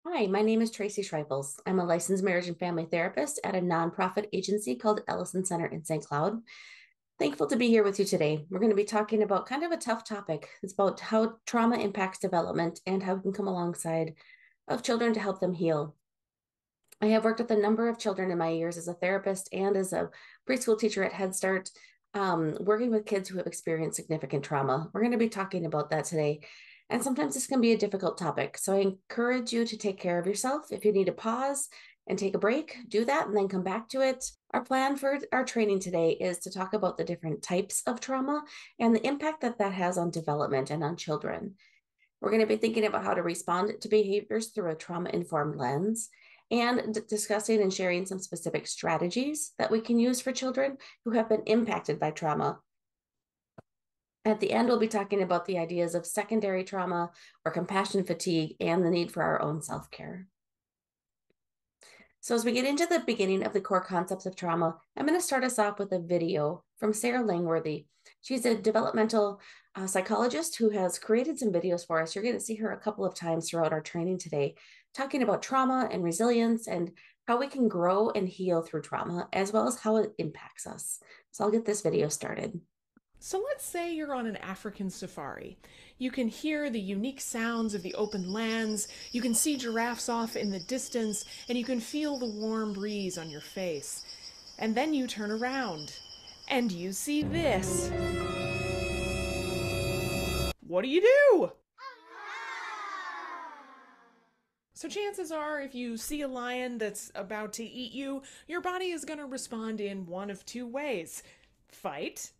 Hi, my name is Tracy Schreifels. I'm a licensed marriage and family therapist at a nonprofit agency called Ellison Center in St. Cloud. Thankful to be here with you today. We're going to be talking about kind of a tough topic. It's about how trauma impacts development and how we can come alongside of children to help them heal. I have worked with a number of children in my years as a therapist and as a preschool teacher at Head Start, working with kids who have experienced significant trauma. We're going to be talking about that today. And sometimes this can be a difficult topic. So I encourage you to take care of yourself. If you need to pause and take a break, do that and then come back to it. Our plan for our training today is to talk about the different types of trauma and the impact that that has on development and on children. We're going to be thinking about how to respond to behaviors through a trauma informed lens and discussing and sharing some specific strategies that we can use for children who have been impacted by trauma. At the end, we'll be talking about the ideas of secondary trauma or compassion fatigue and the need for our own self care. So, as we get into the beginning of the core concepts of trauma, I'm going to start us off with a video from Sarah Langworthy. She's a developmental psychologist who has created some videos for us. You're going to see her a couple of times throughout our training today, talking about trauma and resilience and how we can grow and heal through trauma, as well as how it impacts us. So, I'll get this video started. So let's say you're on an African safari. You can hear the unique sounds of the open lands, you can see giraffes off in the distance, and you can feel the warm breeze on your face. And then you turn around, and you see this. What do you do? So chances are, if you see a lion that's about to eat you, your body is going to respond in one of two ways. Fight,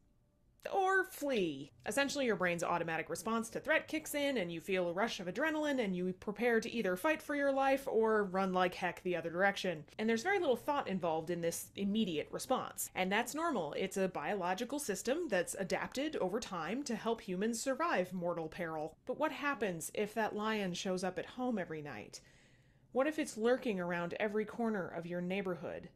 or flee. Essentially, your brain's automatic response to threat kicks in and you feel a rush of adrenaline and you prepare to either fight for your life or run like heck the other direction. And there's very little thought involved in this immediate response. And that's normal. It's a biological system that's adapted over time to help humans survive mortal peril. But what happens if that lion shows up at home every night? What if it's lurking around every corner of your neighborhood?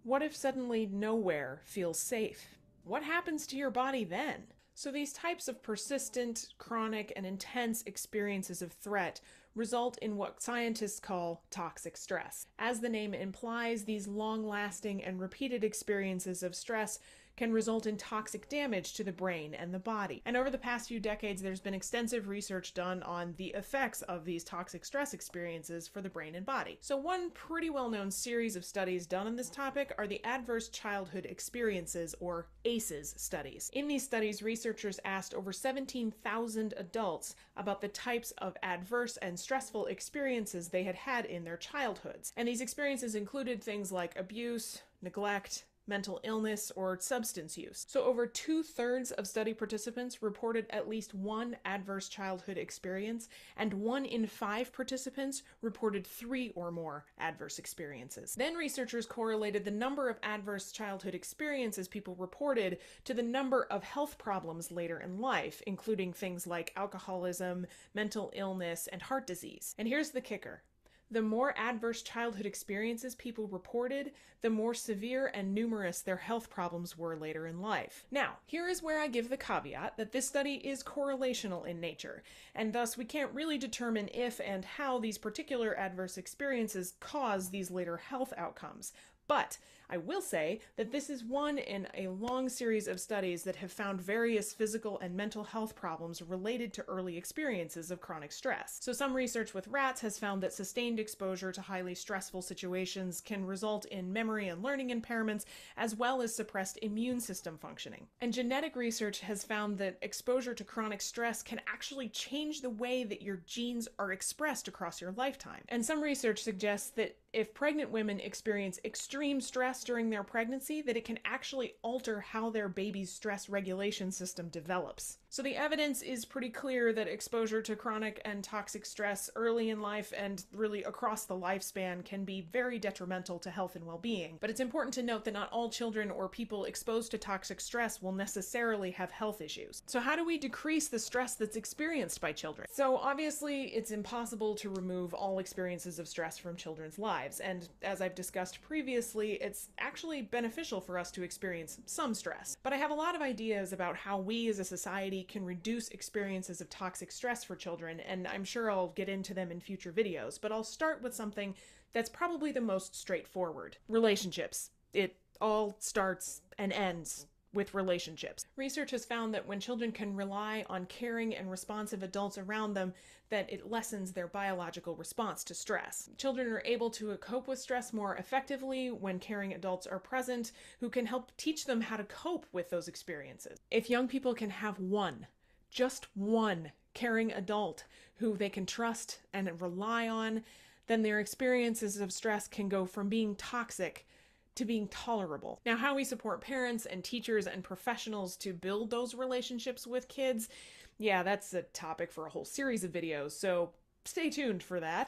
What if suddenly nowhere feels safe? What happens to your body then? So these types of persistent, chronic, and intense experiences of threat result in what scientists call toxic stress. As the name implies, these long-lasting and repeated experiences of stress can result in toxic damage to the brain and the body. And over the past few decades, there's been extensive research done on the effects of these toxic stress experiences for the brain and body. So one pretty well-known series of studies done on this topic are the Adverse Childhood Experiences, or ACEs studies. In these studies, researchers asked over 17,000 adults about the types of adverse and stressful experiences they had had in their childhoods. And these experiences included things like abuse, neglect, mental illness, or substance use. So over 2/3 of study participants reported at least one adverse childhood experience, and 1 in 5 participants reported 3 or more adverse experiences. Then researchers correlated the number of adverse childhood experiences people reported to the number of health problems later in life, including things like alcoholism, mental illness, and heart disease. And here's the kicker. The more adverse childhood experiences people reported, the more severe and numerous their health problems were later in life. Now, here is where I give the caveat that this study is correlational in nature, and thus we can't really determine if and how these particular adverse experiences cause these later health outcomes. But I will say that this is one in a long series of studies that have found various physical and mental health problems related to early experiences of chronic stress. So some research with rats has found that sustained exposure to highly stressful situations can result in memory and learning impairments, as well as suppressed immune system functioning. And genetic research has found that exposure to chronic stress can actually change the way that your genes are expressed across your lifetime. And some research suggests that if pregnant women experience extreme stress during their pregnancy, that it can actually alter how their baby's stress regulation system develops. So the evidence is pretty clear that exposure to chronic and toxic stress early in life and really across the lifespan can be very detrimental to health and well-being. But it's important to note that not all children or people exposed to toxic stress will necessarily have health issues. So how do we decrease the stress that's experienced by children? So obviously it's impossible to remove all experiences of stress from children's lives. And as I've discussed previously, it's actually beneficial for us to experience some stress. But I have a lot of ideas about how we as a society can reduce experiences of toxic stress for children, and I'm sure I'll get into them in future videos, but I'll start with something that's probably the most straightforward: relationships. It all starts and ends with relationships. Research has found that when children can rely on caring and responsive adults around them, that it lessens their biological response to stress. Children are able to cope with stress more effectively when caring adults are present who can help teach them how to cope with those experiences. If young people can have one, just one caring adult who they can trust and rely on, then their experiences of stress can go from being toxic to being tolerable. Now, how we support parents and teachers and professionals to build those relationships with kids, yeah, that's a topic for a whole series of videos, so stay tuned for that.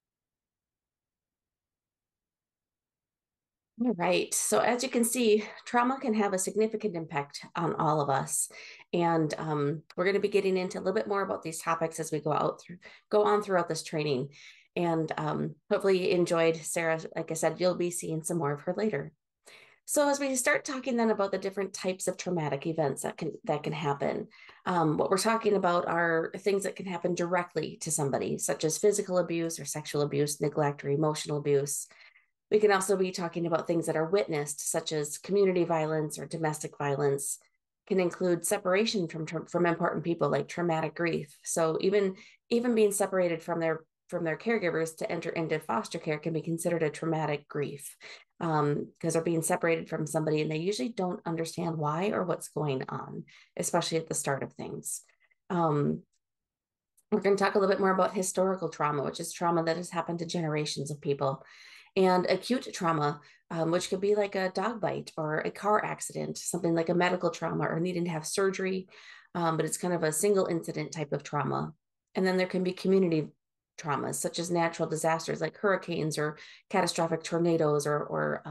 All right. So as you can see, trauma can have a significant impact on all of us. And we're going to be getting into a little bit more about these topics as we go on throughout this training. And hopefully you enjoyed Sarah. Like I said, you'll be seeing some more of her later. So as we start talking then about the different types of traumatic events that can happen, what we're talking about are things that can happen directly to somebody, such as physical abuse or sexual abuse, neglect, or emotional abuse. We can also be talking about things that are witnessed, such as community violence or domestic violence. Can include separation from important people, like traumatic grief. So even being separated from their caregivers to enter into foster care can be considered a traumatic grief, because they're being separated from somebody and they usually don't understand why or what's going on, especially at the start of things. We're going to talk a little bit more about historical trauma, which is trauma that has happened to generations of people, and acute trauma, which could be like a dog bite or a car accident, something like a medical trauma or needing to have surgery, but it's kind of a single incident type of trauma. And then there can be community traumas, such as natural disasters like hurricanes or catastrophic tornadoes or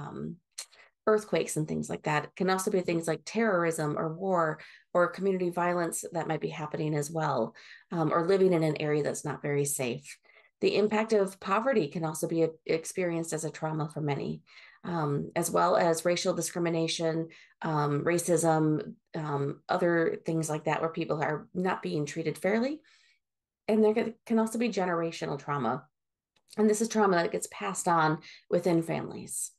earthquakes and things like that. It can also be things like terrorism or war or community violence that might be happening as well, or living in an area that's not very safe. The impact of poverty can also be experienced as a trauma for many, as well as racial discrimination, racism, other things like that, where people are not being treated fairly. And there can also be generational trauma. And this is trauma that gets passed on within families.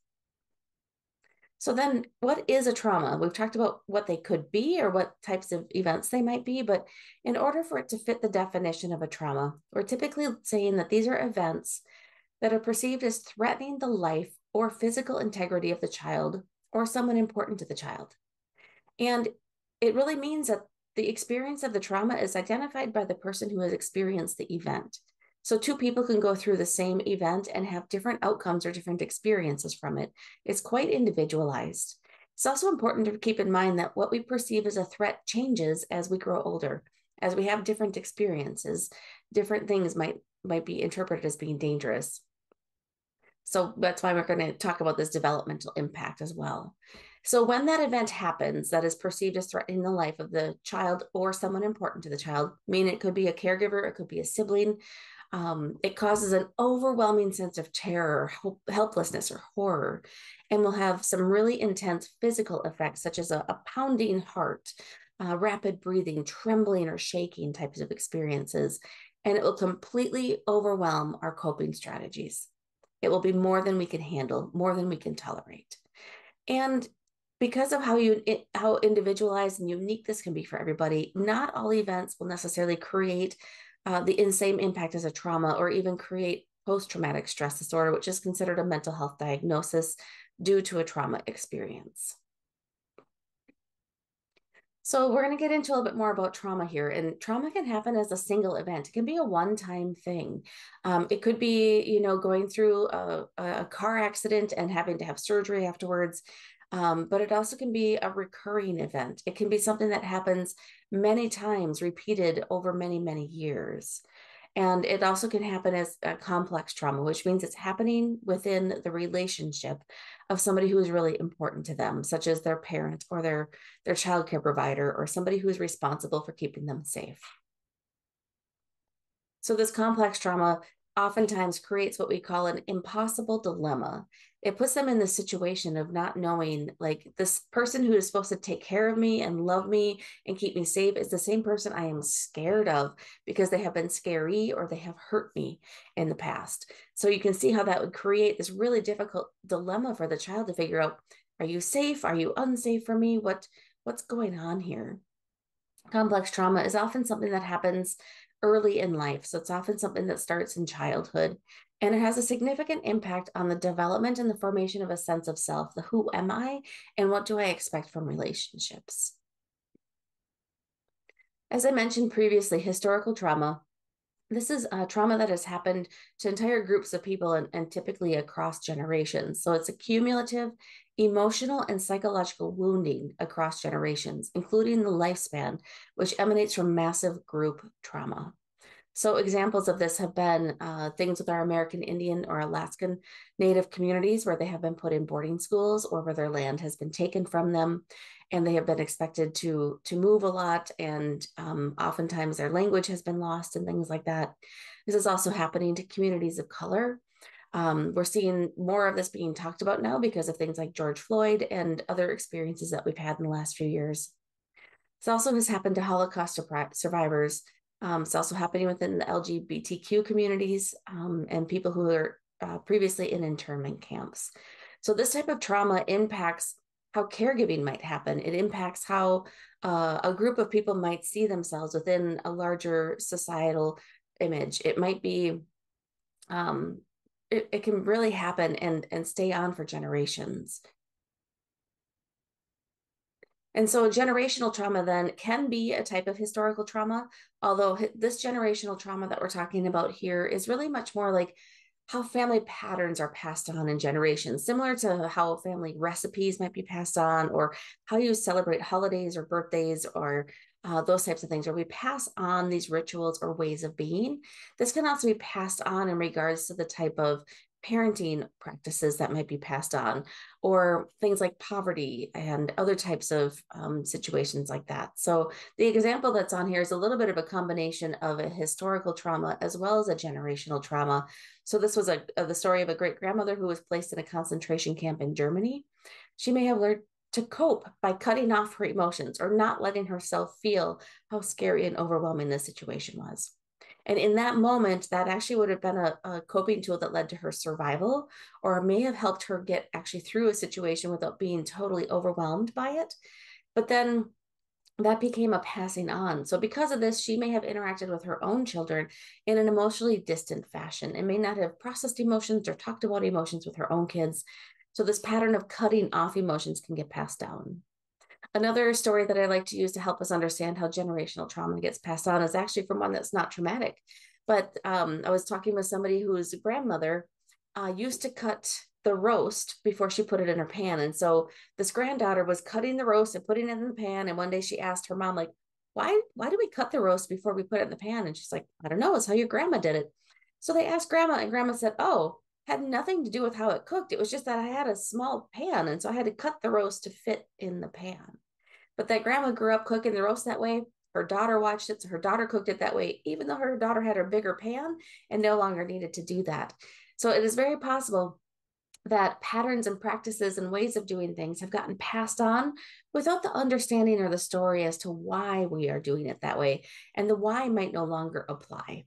So then what is a trauma? We've talked about what they could be or what types of events they might be, but in order for it to fit the definition of a trauma, we're typically saying that these are events that are perceived as threatening the life or physical integrity of the child or someone important to the child. And it really means that the experience of the trauma is identified by the person who has experienced the event. So two people can go through the same event and have different outcomes or different experiences from it. It's quite individualized. It's also important to keep in mind that what we perceive as a threat changes as we grow older. As we have different experiences, different things might be interpreted as being dangerous. So that's why we're going to talk about this developmental impact as well. So when that event happens that is perceived as threatening the life of the child or someone important to the child, meaning it could be a caregiver, it could be a sibling, it causes an overwhelming sense of terror, helplessness, or horror, and will have some really intense physical effects, such as a pounding heart, rapid breathing, trembling, or shaking types of experiences. And it will completely overwhelm our coping strategies. It will be more than we can handle, more than we can tolerate. And because of how individualized and unique this can be for everybody, not all events will necessarily create the same impact as a trauma or even create post-traumatic stress disorder, which is considered a mental health diagnosis due to a trauma experience. So we're going to get into a little bit more about trauma here. And trauma can happen as a single event. It can be a one-time thing. It could be, going through a car accident and having to have surgery afterwards. But it also can be a recurring event. It can be something that happens many times, repeated over many, many years. And it also can happen as a complex trauma, which means it's happening within the relationship of somebody who is really important to them, such as their parent or their childcare provider or somebody who is responsible for keeping them safe. So this complex trauma oftentimes creates what we call an impossible dilemma. It puts them in the situation of not knowing, like, this person who is supposed to take care of me and love me and keep me safe is the same person I am scared of because they have been scary or they have hurt me in the past. So you can see how that would create this really difficult dilemma for the child to figure out, are you safe? Are you unsafe for me? What's going on here? Complex trauma is often something that happens early in life. So it's often something that starts in childhood. And it has a significant impact on the development and the formation of a sense of self, the who am I and what do I expect from relationships. As I mentioned previously, historical trauma. This is a trauma that has happened to entire groups of people and typically across generations. So it's a cumulative emotional and psychological wounding across generations, including the lifespan, which emanates from massive group trauma. So examples of this have been things with our American Indian or Alaskan Native communities where they have been put in boarding schools or where their land has been taken from them and they have been expected to move a lot and oftentimes their language has been lost and things like that. This is also happening to communities of color. We're seeing more of this being talked about now because of things like George Floyd and other experiences that we've had in the last few years. This also has happened to Holocaust survivors. It's also happening within the LGBTQ communities and people who are previously in internment camps. So this type of trauma impacts how caregiving might happen. It impacts how a group of people might see themselves within a larger societal image. It might be, it can really happen and stay on for generations. And so generational trauma then can be a type of historical trauma, although this generational trauma that we're talking about here is really much more like how family patterns are passed on in generations, similar to how family recipes might be passed on, or how you celebrate holidays or birthdays, or those types of things, where we pass on these rituals or ways of being. This can also be passed on in regards to the type of parenting practices that might be passed on, or things like poverty and other types of situations like that. So the example that's on here is a little bit of a combination of a historical trauma as well as a generational trauma. So this was the story of a great grandmother who was placed in a concentration camp in Germany. She may have learned to cope by cutting off her emotions or not letting herself feel how scary and overwhelming the situation was. And in that moment, that actually would have been a coping tool that led to her survival, or may have helped her get actually through a situation without being totally overwhelmed by it. But then that became a passing on. So, because of this, she may have interacted with her own children in an emotionally distant fashion and may not have processed emotions or talked about emotions with her own kids. So, this pattern of cutting off emotions can get passed down. Another story that I like to use to help us understand how generational trauma gets passed on is actually from one that's not traumatic. But I was talking with somebody whose grandmother used to cut the roast before she put it in her pan. And so this granddaughter was cutting the roast and putting it in the pan. And one day she asked her mom, like, why do we cut the roast before we put it in the pan? And she's like, I don't know. It's how your grandma did it. So they asked grandma, and grandma said, oh, had nothing to do with how it cooked. It was just that I had a small pan. And so I had to cut the roast to fit in the pan. But that grandma grew up cooking the roast that way. Her daughter watched it, so her daughter cooked it that way, even though her daughter had her bigger pan and no longer needed to do that. So it is very possible that patterns and practices and ways of doing things have gotten passed on without the understanding or the story as to why we are doing it that way, and the why might no longer apply.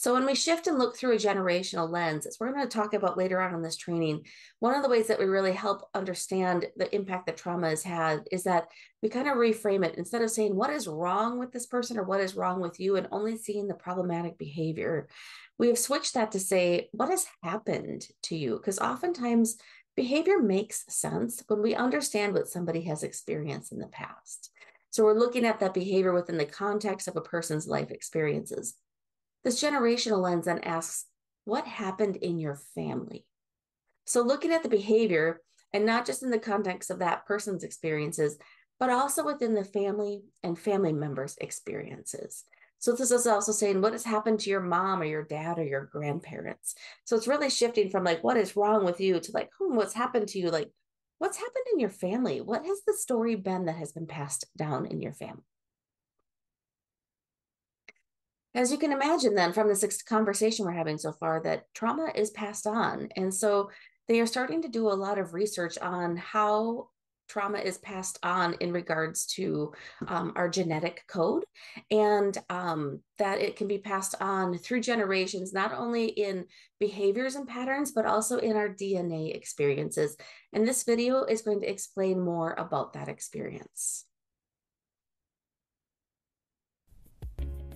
So when we shift and look through a generational lens, as we're going to talk about later on in this training, one of the ways that we really help understand the impact that trauma has had is that we kind of reframe it instead of saying, what is wrong with this person or what is wrong with you, and only seeing the problematic behavior. We have switched that to say, what has happened to you? Because oftentimes behavior makes sense when we understand what somebody has experienced in the past. So we're looking at that behavior within the context of a person's life experiences. This generational lens then asks, what happened in your family? So looking at the behavior, and not just in the context of that person's experiences, but also within the family and family members' experiences. So this is also saying, what has happened to your mom or your dad or your grandparents? So it's really shifting from like, what is wrong with you to like, what's happened to you? Like, what's happened in your family? What has the story been that has been passed down in your family? As you can imagine, then, from this conversation we're having so far, that trauma is passed on. And so they are starting to do a lot of research on how trauma is passed on in regards to our genetic code, and that it can be passed on through generations, not only in behaviors and patterns, but also in our DNA experiences. And this video is going to explain more about that experience.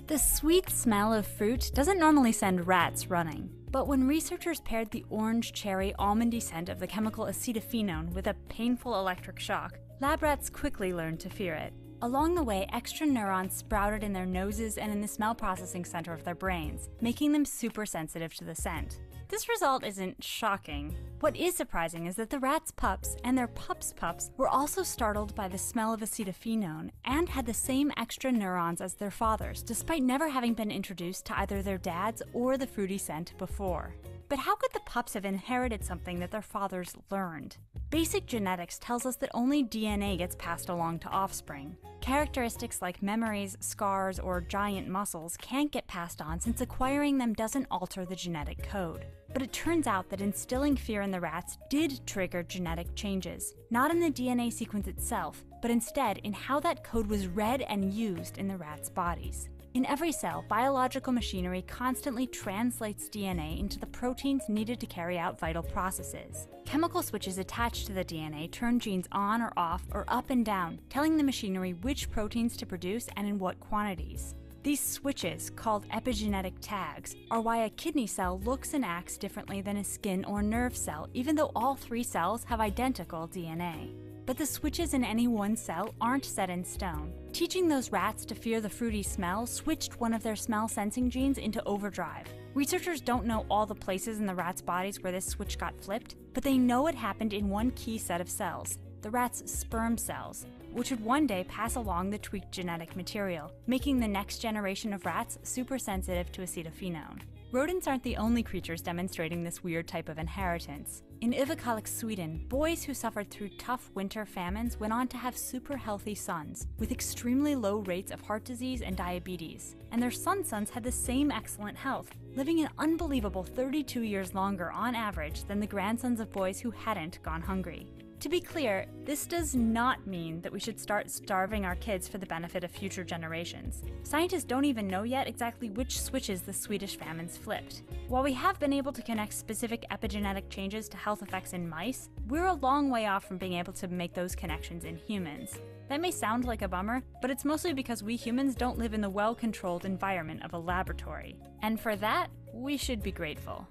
The sweet smell of fruit doesn't normally send rats running, but when researchers paired the orange cherry almondy scent of the chemical acetophenone with a painful electric shock, lab rats quickly learned to fear it. Along the way, extra neurons sprouted in their noses and in the smell processing center of their brains, making them super sensitive to the scent. This result isn't shocking. What is surprising is that the rats' pups and their pups' pups were also startled by the smell of acetophenone and had the same extra neurons as their fathers, despite never having been introduced to either their dads or the fruity scent before. But how could the pups have inherited something that their fathers learned? Basic genetics tells us that only DNA gets passed along to offspring. Characteristics like memories, scars, or giant muscles can't get passed on since acquiring them doesn't alter the genetic code. But it turns out that instilling fear in the rats did trigger genetic changes, not in the DNA sequence itself, but instead in how that code was read and used in the rats' bodies. In every cell, biological machinery constantly translates DNA into the proteins needed to carry out vital processes. Chemical switches attached to the DNA turn genes on or off or up and down, telling the machinery which proteins to produce and in what quantities. These switches, called epigenetic tags, are why a kidney cell looks and acts differently than a skin or nerve cell, even though all three cells have identical DNA. But the switches in any one cell aren't set in stone. Teaching those rats to fear the fruity smell switched one of their smell sensing genes into overdrive. Researchers don't know all the places in the rats' bodies where this switch got flipped, but they know it happened in one key set of cells, the rats' sperm cells, which would one day pass along the tweaked genetic material, making the next generation of rats super sensitive to acetophenone. Rodents aren't the only creatures demonstrating this weird type of inheritance. In Överkalix, Sweden, boys who suffered through tough winter famines went on to have super healthy sons, with extremely low rates of heart disease and diabetes. And their sons had the same excellent health, living an unbelievable 32 years longer on average than the grandsons of boys who hadn't gone hungry. To be clear, this does not mean that we should start starving our kids for the benefit of future generations. Scientists don't even know yet exactly which switches the Swedish famines flipped. While we have been able to connect specific epigenetic changes to health effects in mice, we're a long way off from being able to make those connections in humans. That may sound like a bummer, but it's mostly because we humans don't live in the well-controlled environment of a laboratory. And for that, we should be grateful.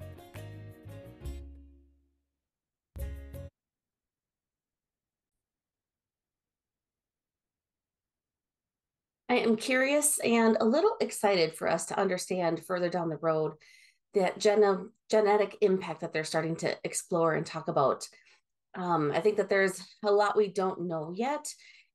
I am curious and a little excited for us to understand further down the road that genetic impact that they're starting to explore and talk about. I think that there's a lot we don't know yet,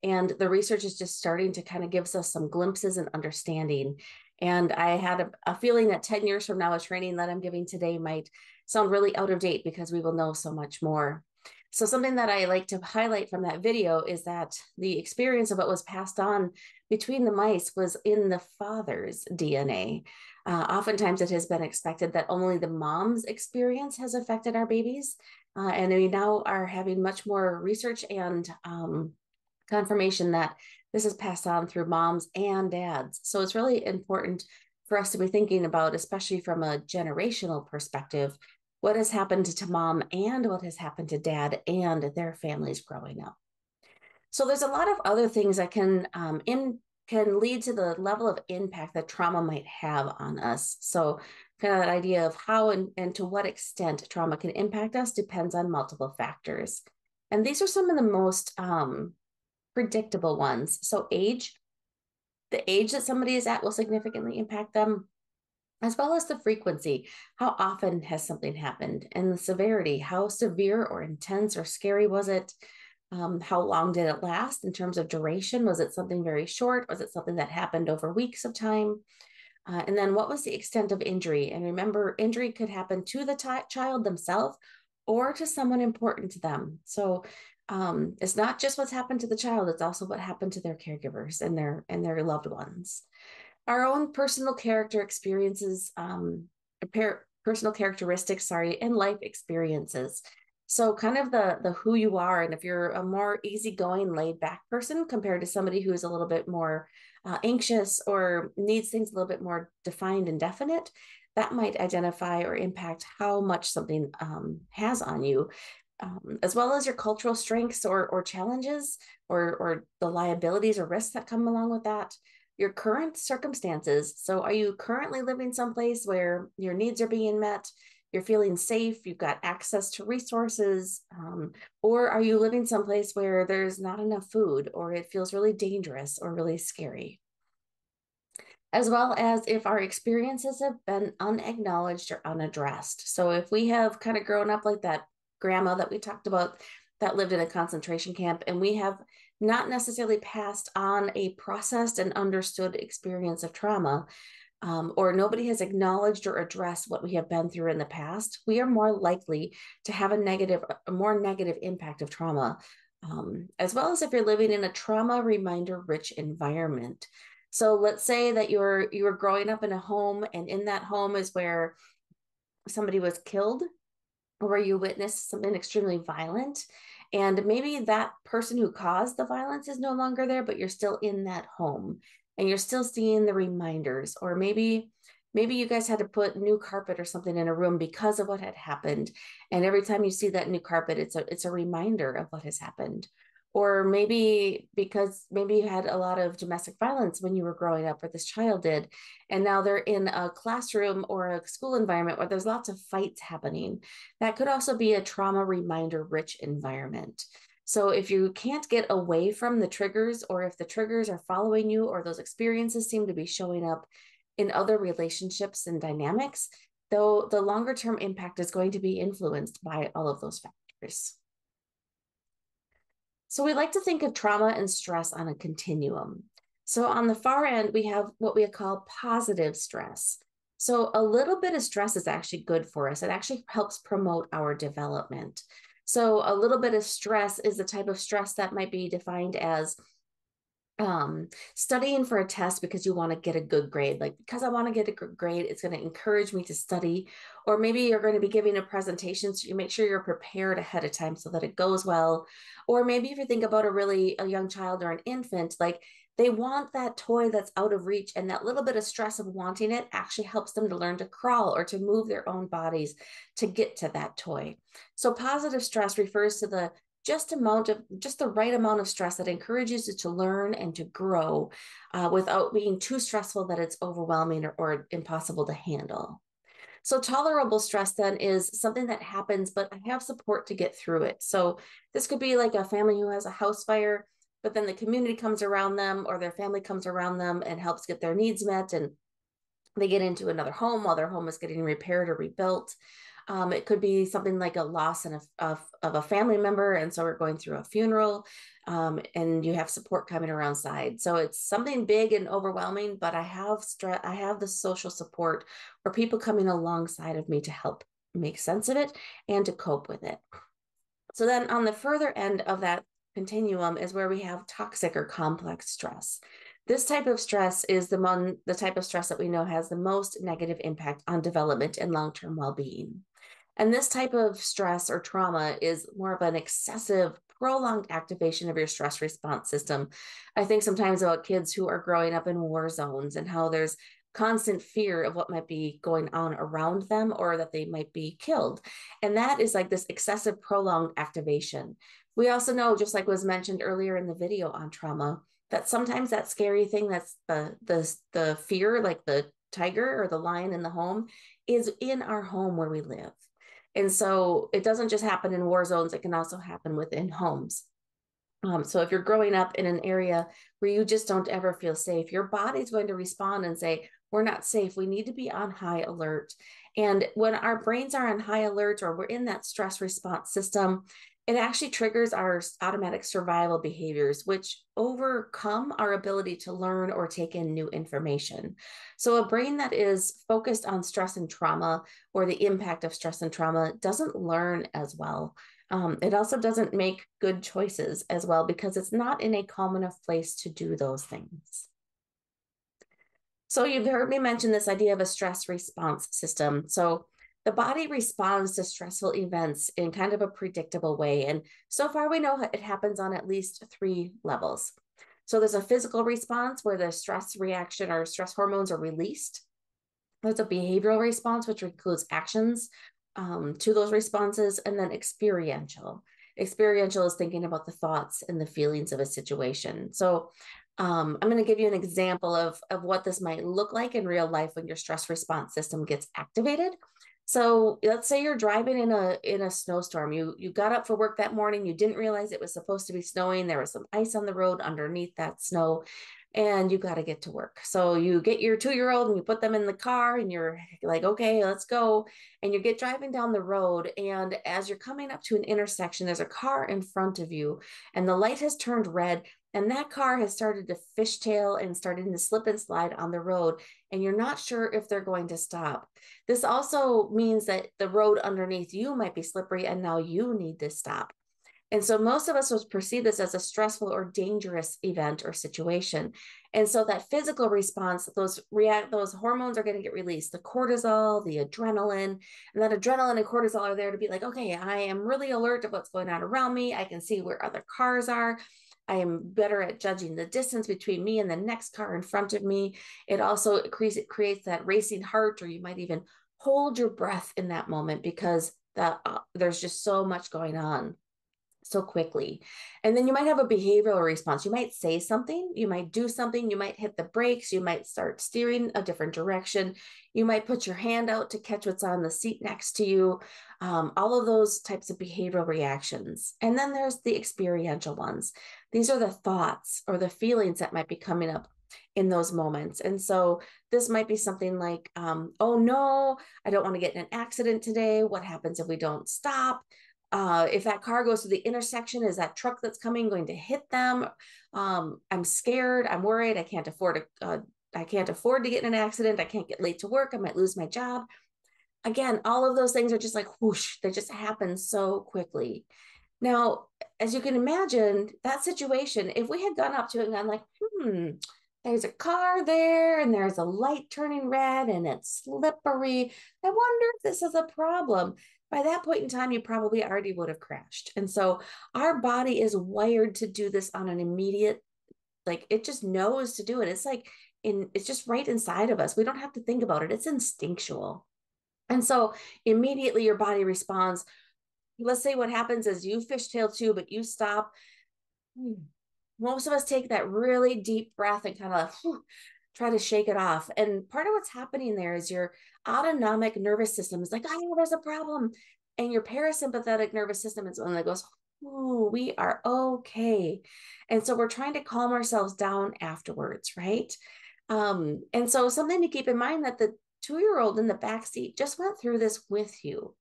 and the research is just starting to kind of gives us some glimpses and understanding. And I had a feeling that 10 years from now, a training that I'm giving today might sound really out of date because we will know so much more. So something that I like to highlight from that video is that the experience of what was passed on between the mice was in the father's DNA. Oftentimes it has been expected that only the mom's experience has affected our babies. And we now are having much more research and confirmation that this is passed on through moms and dads. So it's really important for us to be thinking about, especially from a generational perspective, what has happened to mom and what has happened to dad and their families growing up. So there's a lot of other things that can lead to the level of impact that trauma might have on us. So kind of that idea of how and to what extent trauma can impact us depends on multiple factors. And these are some of the most predictable ones. So the age that somebody is at will significantly impact them, as well as the frequency. How often has something happened? And the severity, how severe or intense or scary was it? How long did it last in terms of duration? Was it something very short? Was it something that happened over weeks of time? And then what was the extent of injury? And remember, injury could happen to the child themselves or to someone important to them. So it's not just what's happened to the child, it's also what happened to their caregivers and their loved ones. our own personal character experiences, personal characteristics, sorry, and life experiences. So kind of the who you are, and if you're a more easygoing, laid back person compared to somebody who's a little bit more anxious or needs things a little bit more defined and definite, that might identify or impact how much something has on you, as well as your cultural strengths or challenges or the liabilities or risks that come along with that, your current circumstances. So, are you currently living someplace where your needs are being met? You're feeling safe, you've got access to resources, or are you living someplace where there's not enough food or it feels really dangerous or really scary? As well as if our experiences have been unacknowledged or unaddressed. So if we have kind of grown up like that grandma that we talked about that lived in a concentration camp, and we have not necessarily passed on a processed and understood experience of trauma, or nobody has acknowledged or addressed what we have been through in the past, we are more likely to have a more negative impact of trauma, as well as if you're living in a trauma reminder rich environment. So let's say that you were growing up in a home, and in that home is where somebody was killed, or where you witnessed something extremely violent. And maybe that person who caused the violence is no longer there, but you're still in that home and you're still seeing the reminders. Or maybe you guys had to put new carpet or something in a room because of what had happened. And every time you see that new carpet, it's a reminder of what has happened. Or maybe because maybe you had a lot of domestic violence when you were growing up, or this child did, and now they're in a classroom or a school environment where there's lots of fights happening. That could also be a trauma reminder rich environment. So if you can't get away from the triggers, or if the triggers are following you, or those experiences seem to be showing up in other relationships and dynamics, though the longer term impact is going to be influenced by all of those factors. So we like to think of trauma and stress on a continuum. So on the far end, we have what we call positive stress. So a little bit of stress is actually good for us. It actually helps promote our development. So a little bit of stress is the type of stress that might be defined as studying for a test because you want to get a good grade. Like, because I want to get a good grade, it's going to encourage me to study. Or maybe you're going to be giving a presentation, so you make sure you're prepared ahead of time so that it goes well. Or maybe if you think about a young child or an infant, like they want that toy that's out of reach, and that little bit of stress of wanting it actually helps them to learn to crawl or to move their own bodies to get to that toy. So positive stress refers to just the right amount of stress that encourages you to learn and to grow, without being too stressful that it's overwhelming or impossible to handle. So tolerable stress then is something that happens, but I have support to get through it. So this could be like a family who has a house fire, but then the community comes around them, or their family comes around them and helps get their needs met, and they get into another home while their home is getting repaired or rebuilt. It could be something like a loss of a family member, and so we're going through a funeral, and you have support coming around side. So it's something big and overwhelming, but I have the social support, or people coming alongside of me to help make sense of it and to cope with it. So then on the further end of that continuum is where we have toxic or complex stress. This type of stress is the type of stress that we know has the most negative impact on development and long-term well-being. And this type of stress or trauma is more of an excessive, prolonged activation of your stress response system. I think sometimes about kids who are growing up in war zones and how there's constant fear of what might be going on around them, or that they might be killed. And that is like this excessive, prolonged activation. We also know, just like was mentioned earlier in the video on trauma, that sometimes that scary thing that's the fear, like the tiger or the lion in the home, is in our home where we live. And so it doesn't just happen in war zones, it can also happen within homes. So if you're growing up in an area where you just don't ever feel safe, your body's going to respond and say, we're not safe. We need to be on high alert. And when our brains are on high alert, or we're in that stress response system, it actually triggers our automatic survival behaviors, which overcome our ability to learn or take in new information. So a brain that is focused on stress and trauma, or the impact of stress and trauma, doesn't learn as well. It also doesn't make good choices as well, because it's not in a calm enough place to do those things. So you've heard me mention this idea of a stress response system. So the body responds to stressful events in kind of a predictable way. And so far, we know it happens on at least three levels. So there's a physical response where the stress reaction or stress hormones are released. There's a behavioral response, which includes actions to those responses, and then experiential. Experiential is thinking about the thoughts and the feelings of a situation. So I'm going to give you an example of what this might look like in real life when your stress response system gets activated. So let's say you're driving in a snowstorm. You got up for work that morning. You didn't realize it was supposed to be snowing. There was some ice on the road underneath that snow, and you got to get to work. So you get your 2-year-old and you put them in the car and you're like, okay, let's go. And you get driving down the road. And as you're coming up to an intersection, there's a car in front of you and the light has turned red. And that car has started to fishtail and starting to slip and slide on the road. And you're not sure if they're going to stop. This also means that the road underneath you might be slippery and now you need to stop. And so most of us would perceive this as a stressful or dangerous event or situation. And so that physical response, those hormones are going to get released, the cortisol, the adrenaline, and that adrenaline and cortisol are there to be like, okay, I am really alert of what's going on around me. I can see where other cars are. I am better at judging the distance between me and the next car in front of me. It also creates that racing heart, or you might even hold your breath in that moment because there's just so much going on so quickly. And then you might have a behavioral response. You might say something, you might do something, you might hit the brakes, you might start steering a different direction. You might put your hand out to catch what's on the seat next to you. All of those types of behavioral reactions. And then there's the experiential ones. These are the thoughts or the feelings that might be coming up in those moments. And so this might be something like, oh no, I don't want to get in an accident today. What happens if we don't stop? If that car goes to the intersection, is that truck that's coming going to hit them? I'm scared. I'm worried. I can't afford to get in an accident. I can't get late to work. I might lose my job. Again, all of those things are just like whoosh. They just happen so quickly. Now, as you can imagine, that situation, if we had gone up to it and gone like, there's a car there and there's a light turning red and it's slippery. I wonder if this is a problem. By that point in time, you probably already would have crashed. And so our body is wired to do this on an immediate, like it just knows to do it. It's just right inside of us. We don't have to think about it. It's instinctual. And so immediately your body responds. Let's say what happens is you fishtail too, but you stop. Most of us take that really deep breath and kind of try to shake it off. And part of what's happening there is your autonomic nervous system is like, oh, there's a problem. And your parasympathetic nervous system is the one that goes, oh, we are okay. And so we're trying to calm ourselves down afterwards, right? And so something to keep in mind that the 2-year-old in the back seat just went through this with you.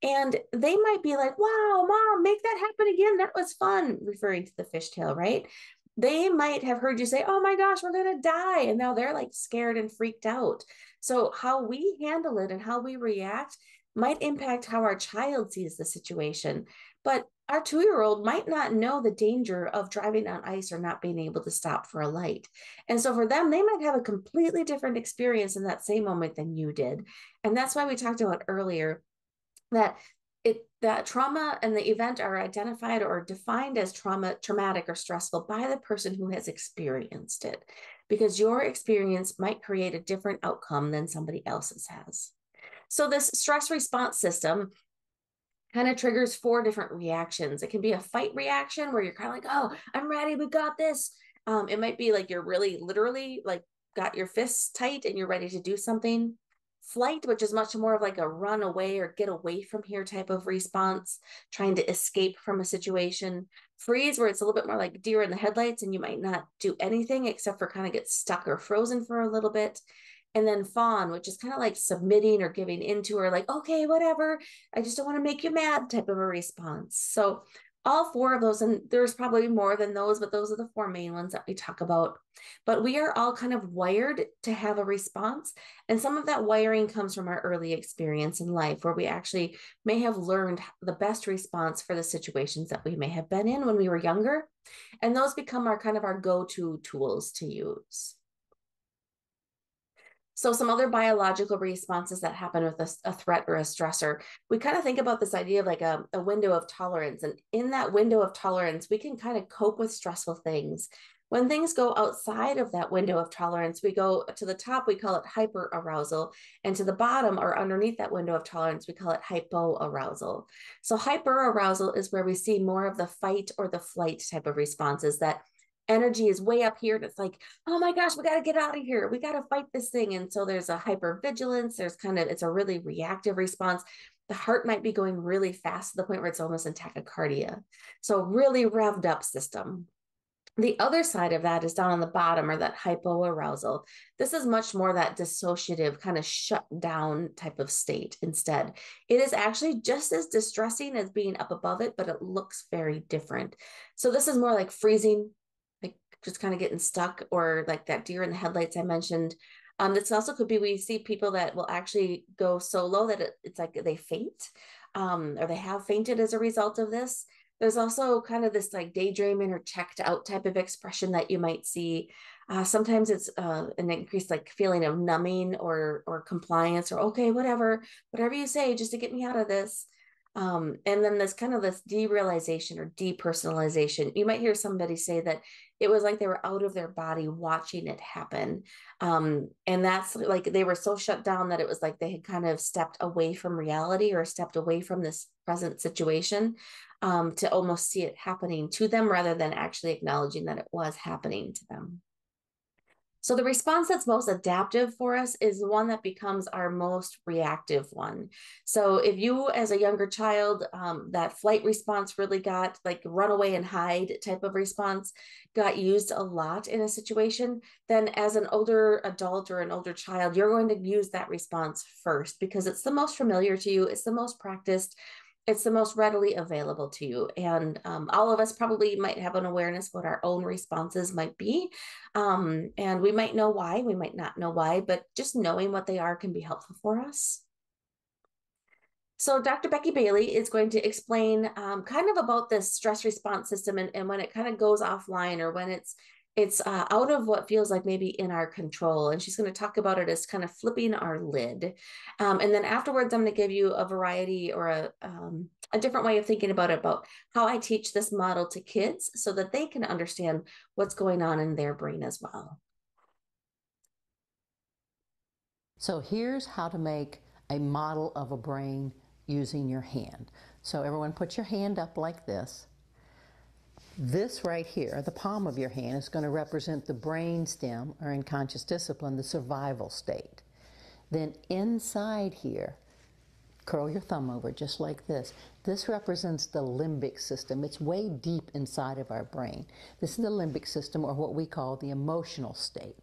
And they might be like, wow, mom, make that happen again. That was fun, referring to the fishtail, right? They might have heard you say, oh my gosh, we're going to die. And now they're like scared and freaked out. So how we handle it and how we react might impact how our child sees the situation. But our 2-year-old might not know the danger of driving on ice or not being able to stop for a light. And so for them, they might have a completely different experience in that same moment than you did. And that's why we talked about earlier that trauma and the event are identified or defined as traumatic or stressful by the person who has experienced it, because your experience might create a different outcome than somebody else's has. So this stress response system kind of triggers 4 different reactions. It can be a fight reaction where you're kind of like, oh, I'm ready, we got this. It might be like you're really literally like got your fists tight and you're ready to do something. Flight, which is much more of like a run away or get away from here type of response, trying to escape from a situation. Freeze, where it's a little bit more like deer in the headlights and you might not do anything except for kind of get stuck or frozen for a little bit. And then fawn, which is kind of like submitting or giving into, or like, okay, whatever, I just don't want to make you mad type of a response. So all 4 of those, and there's probably more than those, but those are the 4 main ones that we talk about. But we are all kind of wired to have a response. And some of that wiring comes from our early experience in life, where we actually may have learned the best response for the situations that we may have been in when we were younger. And those become our kind of our go-to tools to use. So some other biological responses that happen with a threat or a stressor, we kind of think about this idea of like a window of tolerance. And in that window of tolerance, we can kind of cope with stressful things. When things go outside of that window of tolerance, we go to the top, we call it hyperarousal, and to the bottom or underneath that window of tolerance, we call it hypoarousal. So hyperarousal is where we see more of the fight or the flight type of responses, that energy is way up here and it's like, oh my gosh, we got to get out of here, we got to fight this thing. And so there's a hypervigilance, there's kind of, it's a really reactive response. The heart might be going really fast to the point where it's almost in tachycardia, so really revved up system. The other side of that is down on the bottom, or that hypoarousal. This is much more that dissociative kind of shut down type of state instead. It is actually just as distressing as being up above it, but it looks very different. So this is more like freezing, like just kind of getting stuck, or like that deer in the headlights I mentioned. This also could be, we see people that will actually go so low that it's like they faint, or they have fainted as a result of this. There's also kind of this like daydreaming or checked out type of expression that you might see. Sometimes it's an increased like feeling of numbing or compliance, or okay, whatever you say, just to get me out of this. And then there's kind of this derealization or depersonalization. You might hear somebody say that it was like they were out of their body watching it happen. And that's like they were so shut down that it was like they had kind of stepped away from reality, or stepped away from this present situation, to almost see it happening to them rather than actually acknowledging that it was happening to them. So the response that's most adaptive for us is the one that becomes our most reactive one. So if you, as a younger child, that flight response really got like run away and hide type of response got used a lot in a situation, then as an older adult or an older child, you're going to use that response first because it's the most familiar to you. It's the most practiced. It's the most readily available to you. And all of us probably might have an awareness what our own responses might be. And we might know why, we might not know why, but just knowing what they are can be helpful for us. So Dr. Becky Bailey is going to explain kind of about this stress response system, and when it kind of goes offline, or when it's out of what feels like maybe in our control. And she's going to talk about it as kind of flipping our lid. And then afterwards, I'm going to give you a variety, or a different way of thinking about it, about how I teach this model to kids so that they can understand what's going on in their brain as well. So here's how to make a model of a brain using your hand. So everyone put your hand up like this. This right here, the palm of your hand, is going to represent the brain stem, or in conscious discipline, the survival state. Then inside here, curl your thumb over just like this. This represents the limbic system. It's way deep inside of our brain. This is the limbic system, or what we call the emotional state.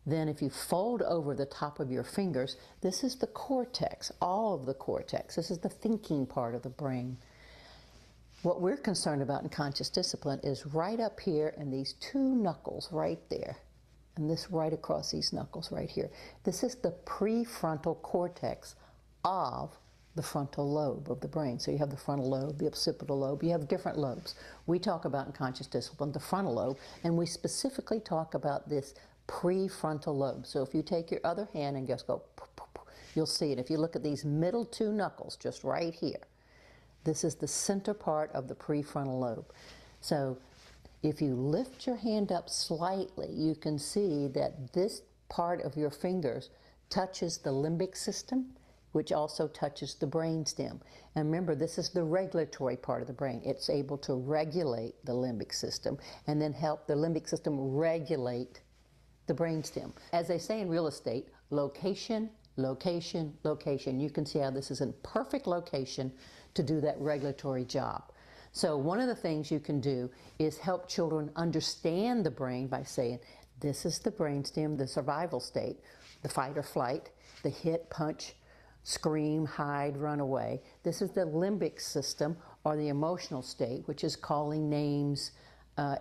Then if you fold over the top of your fingers, this is the cortex, all of the cortex. This is the thinking part of the brain. What we're concerned about in conscious discipline is right up here, and these two knuckles right there, and this right across these knuckles right here. This is the prefrontal cortex of the frontal lobe of the brain. So you have the frontal lobe, the occipital lobe, you have different lobes. We talk about in conscious discipline the frontal lobe, and we specifically talk about this prefrontal lobe. So if you take your other hand and just go, you'll see it. If you look at these middle two knuckles, just right here, this is the center part of the prefrontal lobe. So if you lift your hand up slightly, you can see that this part of your fingers touches the limbic system, which also touches the brain stem. And remember, this is the regulatory part of the brain. It's able to regulate the limbic system and then help the limbic system regulate the brain stem. As they say in real estate, location, location, location. You can see how this is in perfect location to do that regulatory job. So one of the things you can do is help children understand the brain by saying, this is the brain stem, the survival state, the fight or flight, the hit, punch, scream, hide, run away. This is the limbic system, or the emotional state, which is calling names,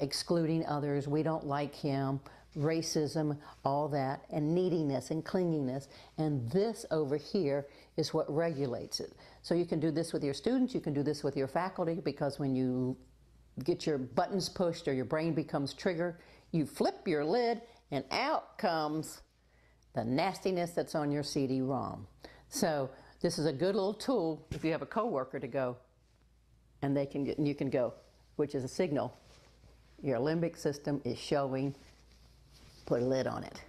excluding others, we don't like him, racism, all that, and neediness and clinginess. And this over here is what regulates it. So you can do this with your students, you can do this with your faculty, because when you get your buttons pushed or your brain becomes triggered, you flip your lid and out comes the nastiness that's on your CD-ROM. So this is a good little tool if you have a coworker to go, and they can get, and you can go, which is a signal. Your limbic system is showing, put a lid on it.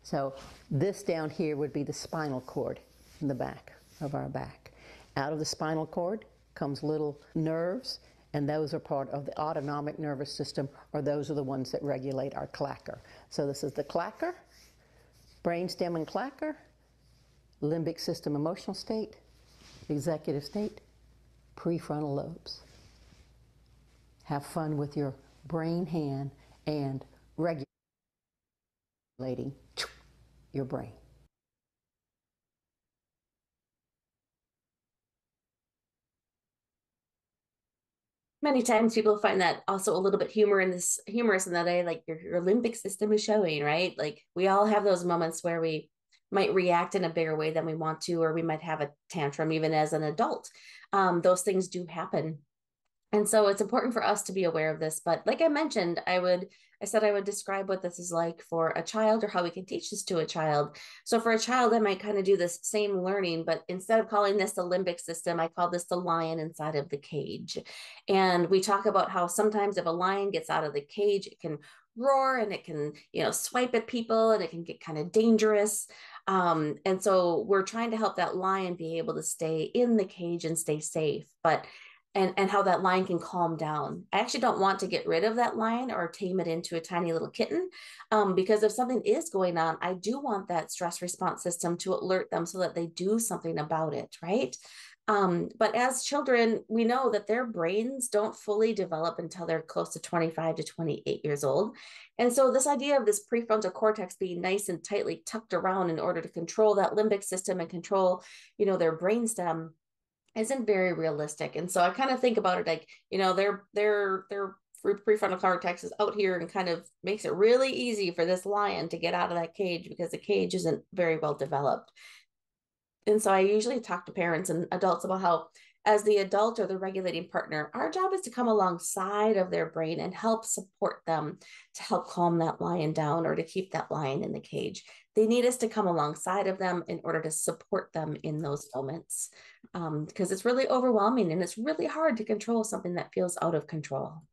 So this down here would be the spinal cord in the back of our back. Out of the spinal cord comes little nerves, and those are part of the autonomic nervous system, or those are the ones that regulate our clacker. So this is the clacker, brainstem and clacker, limbic system emotional state, executive state, prefrontal lobes. Have fun with your brain hand and regulating your brain. Many times people find that also a little bit humorous in that way, like your limbic system is showing, right? Like we all have those moments where we might react in a bigger way than we want to, or we might have a tantrum even as an adult. Those things do happen. And so it's important for us to be aware of this. But like I mentioned, I said I would describe what this is like for a child, or how we can teach this to a child. So for a child, I might kind of do this same learning, but instead of calling this the limbic system, I call this the lion inside of the cage. And we talk about how sometimes if a lion gets out of the cage, it can roar and it can, swipe at people, and it can get kind of dangerous. And so we're trying to help that lion be able to stay in the cage and stay safe. But and how that lion can calm down. I actually don't want to get rid of that lion or tame it into a tiny little kitten, because if something is going on, I do want that stress response system to alert them so that they do something about it, right? But as children, we know that their brains don't fully develop until they're close to 25 to 28 years old. And so this idea of this prefrontal cortex being nice and tightly tucked around in order to control that limbic system and control, their brainstem isn't very realistic. And so I kind of think about it like, their prefrontal cortex is out here and kind of makes it really easy for this lion to get out of that cage, because the cage isn't very well developed. And so I usually talk to parents and adults about how, as the adult or the regulating partner, our job is to come alongside of their brain and help support them to help calm that lion down or to keep that lion in the cage. They need us to come alongside of them in order to support them in those moments, because it's really overwhelming and it's really hard to control something that feels out of control.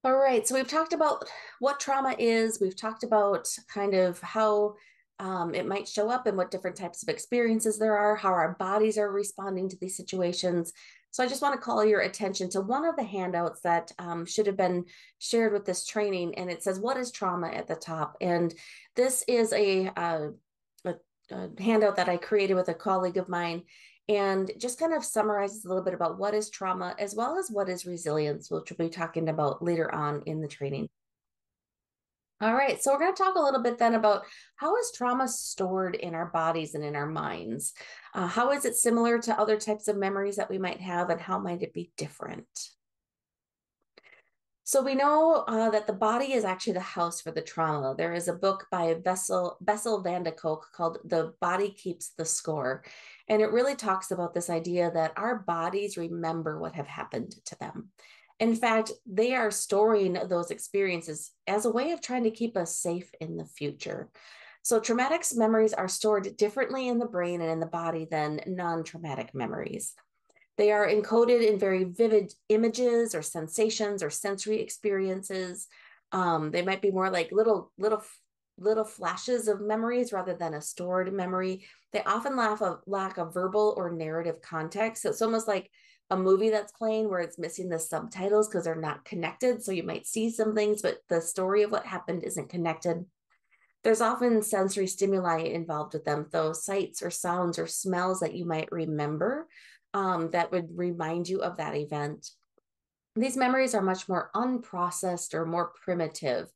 All right, so we've talked about what trauma is. We've talked about kind of how it might show up and what different types of experiences there are, how our bodies are responding to these situations. So I just want to call your attention to one of the handouts that should have been shared with this training, and it says, "What is trauma?" at the top. And this is a handout that I created with a colleague of mine, and just kind of summarizes a little bit about what is trauma as well as what is resilience, which we'll be talking about later on in the training. All right, so we're going to talk a little bit then about how is trauma stored in our bodies and in our minds? How is it similar to other types of memories that we might have, and how might it be different? So we know that the body is actually the house for the trauma. There is a book by Bessel van de Kolk called "The Body Keeps the Score." And it really talks about this idea that our bodies remember what have happened to them. In fact, they are storing those experiences as a way of trying to keep us safe in the future. So traumatic memories are stored differently in the brain and in the body than non-traumatic memories. They are encoded in very vivid images or sensations or sensory experiences. They might be more like little flashes of memories rather than a stored memory. They often lack a verbal or narrative context. So it's almost like a movie that's playing where it's missing the subtitles because they're not connected. So you might see some things, but the story of what happened isn't connected. There's often sensory stimuli involved with them, those sights or sounds or smells that you might remember, that would remind you of that event. These memories are much more unprocessed or more primitive.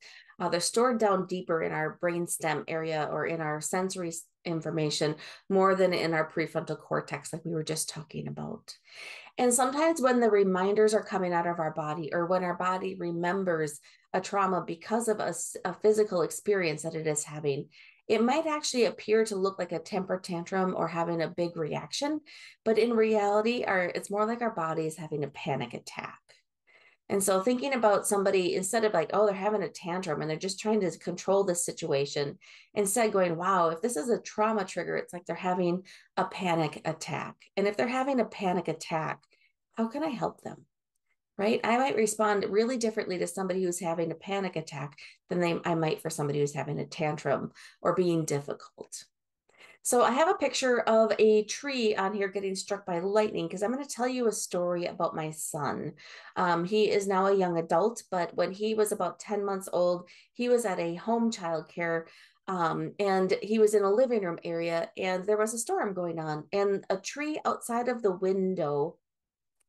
They're stored down deeper in our brainstem area or in our sensory information more than in our prefrontal cortex, like we were just talking about. And sometimes when the reminders are coming out of our body, or when our body remembers a trauma because of a physical experience that it is having, it might actually appear to look like a temper tantrum or having a big reaction, but in reality, it's more like our body is having a panic attack. And so thinking about somebody, instead of like, oh, they're having a tantrum and they're just trying to control this situation, instead going, wow, if this is a trauma trigger, it's like they're having a panic attack. And if they're having a panic attack, how can I help them? Right? I might respond really differently to somebody who's having a panic attack than I might for somebody who's having a tantrum or being difficult. So I have a picture of a tree on here getting struck by lightning because I'm going to tell you a story about my son. He is now a young adult, but when he was about 10 months old, he was at a home child care, and he was in a living room area, and there was a storm going on, and a tree outside of the window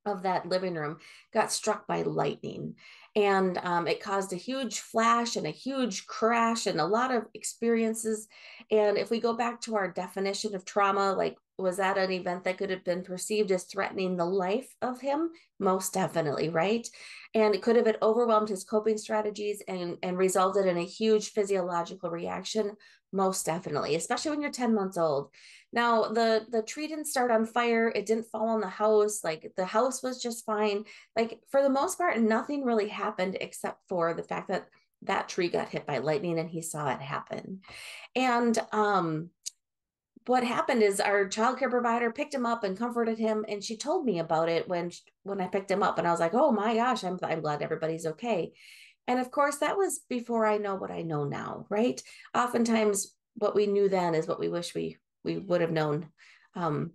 of that living room got struck by lightning. And it caused a huge flash and a huge crash and a lot of experiences. And if we go back to our definition of trauma, like, was that an event that could have been perceived as threatening the life of him? Most definitely, right? And it could have overwhelmed his coping strategies and resulted in a huge physiological reaction. Most definitely, especially when you're 10 months old. Now, the tree didn't start on fire. It didn't fall on the house. Like, the house was just fine. Like, for the most part, nothing really happened except for the fact that that tree got hit by lightning and he saw it happen. And what happened is our childcare provider picked him up and comforted him, and she told me about it when I picked him up, and I was like, oh my gosh, I'm glad everybody's okay. And of course, that was before I know what I know now, right? Oftentimes, what we knew then is what we wish we would have known um,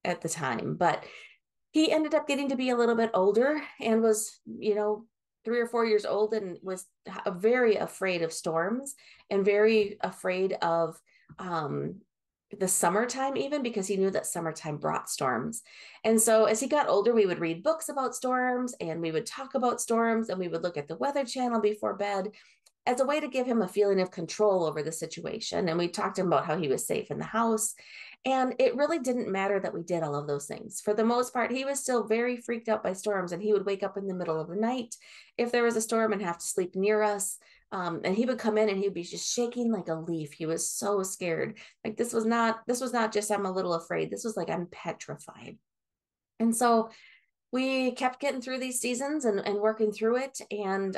at the time. But he ended up getting to be a little bit older and was, 3 or 4 years old, and was very afraid of storms and very afraid of the summertime, even because he knew that summertime brought storms. And so as he got older, we would read books about storms and we would talk about storms and we would look at the Weather Channel before bed as a way to give him a feeling of control over the situation. And we talked to him about how he was safe in the house. And it really didn't matter that we did all of those things. For the most part, he was still very freaked out by storms, and he would wake up in the middle of the night if there was a storm and have to sleep near us. And he would come in and he'd be just shaking like a leaf. He was so scared. Like, this was not just, I'm a little afraid. This was like, I'm petrified. And so we kept getting through these seasons and working through it. And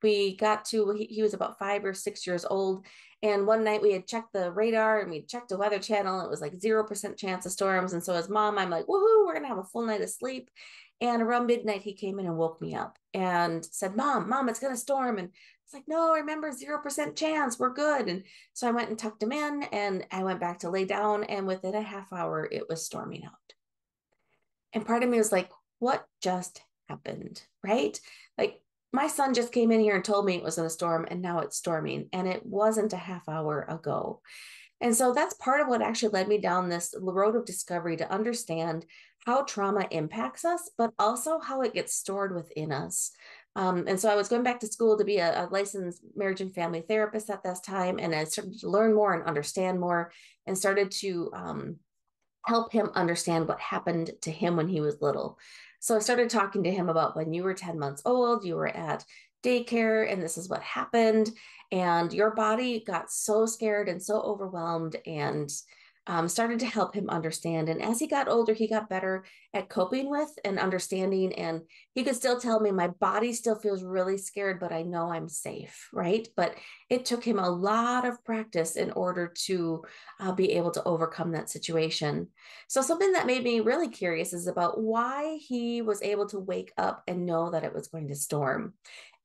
we got to, he was about 5 or 6 years old. And one night we had checked the radar and we checked the Weather Channel. It was like 0% chance of storms. And so as mom, I'm like, woohoo, we're going to have a full night of sleep. And around midnight, he came in and woke me up and said, Mom, it's going to storm. And it's like, no, remember, 0% chance. We're good. And so I went and tucked him in and I went back to lay down. And within a half hour, it was storming out. And part of me was like, what just happened? Right? Like, my son just came in here and told me it was in a storm, and now it's storming. And it wasn't a half hour ago. And so that's part of what actually led me down this road of discovery, to understand how trauma impacts us, but also how it gets stored within us. And so I was going back to school to be a licensed marriage and family therapist at this time. And I started to learn more and understand more, and started to help him understand what happened to him when he was little. So I started talking to him about when you were 10 months old, you were at daycare, and this is what happened. And your body got so scared and so overwhelmed, and started to help him understand. And as he got older, he got better at coping with and understanding. And he could still tell me, my body still feels really scared, but I know I'm safe, right? But it took him a lot of practice in order to be able to overcome that situation. So something that made me really curious is about why he was able to wake up and know that it was going to storm.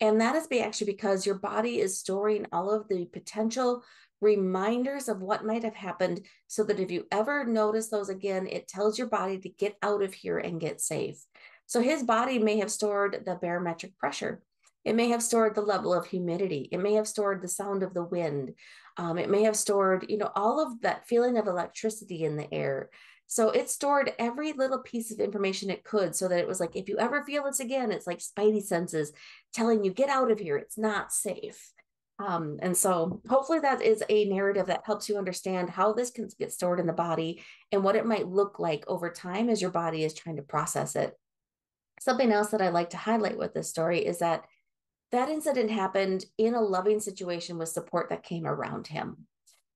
And that is actually because your body is storing all of the potential reminders of what might have happened, so that if you ever notice those again, it tells your body to get out of here and get safe. So his body may have stored the barometric pressure. It may have stored the level of humidity. It may have stored the sound of the wind. It may have stored, all of that feeling of electricity in the air. So it stored every little piece of information it could, so that it was like, if you ever feel this again, it's like spidey senses telling you, get out of here. It's not safe. And so hopefully that is a narrative that helps you understand how this can get stored in the body and what it might look like over time as your body is trying to process it. Something else that I like to highlight with this story is that that incident happened in a loving situation with support that came around him.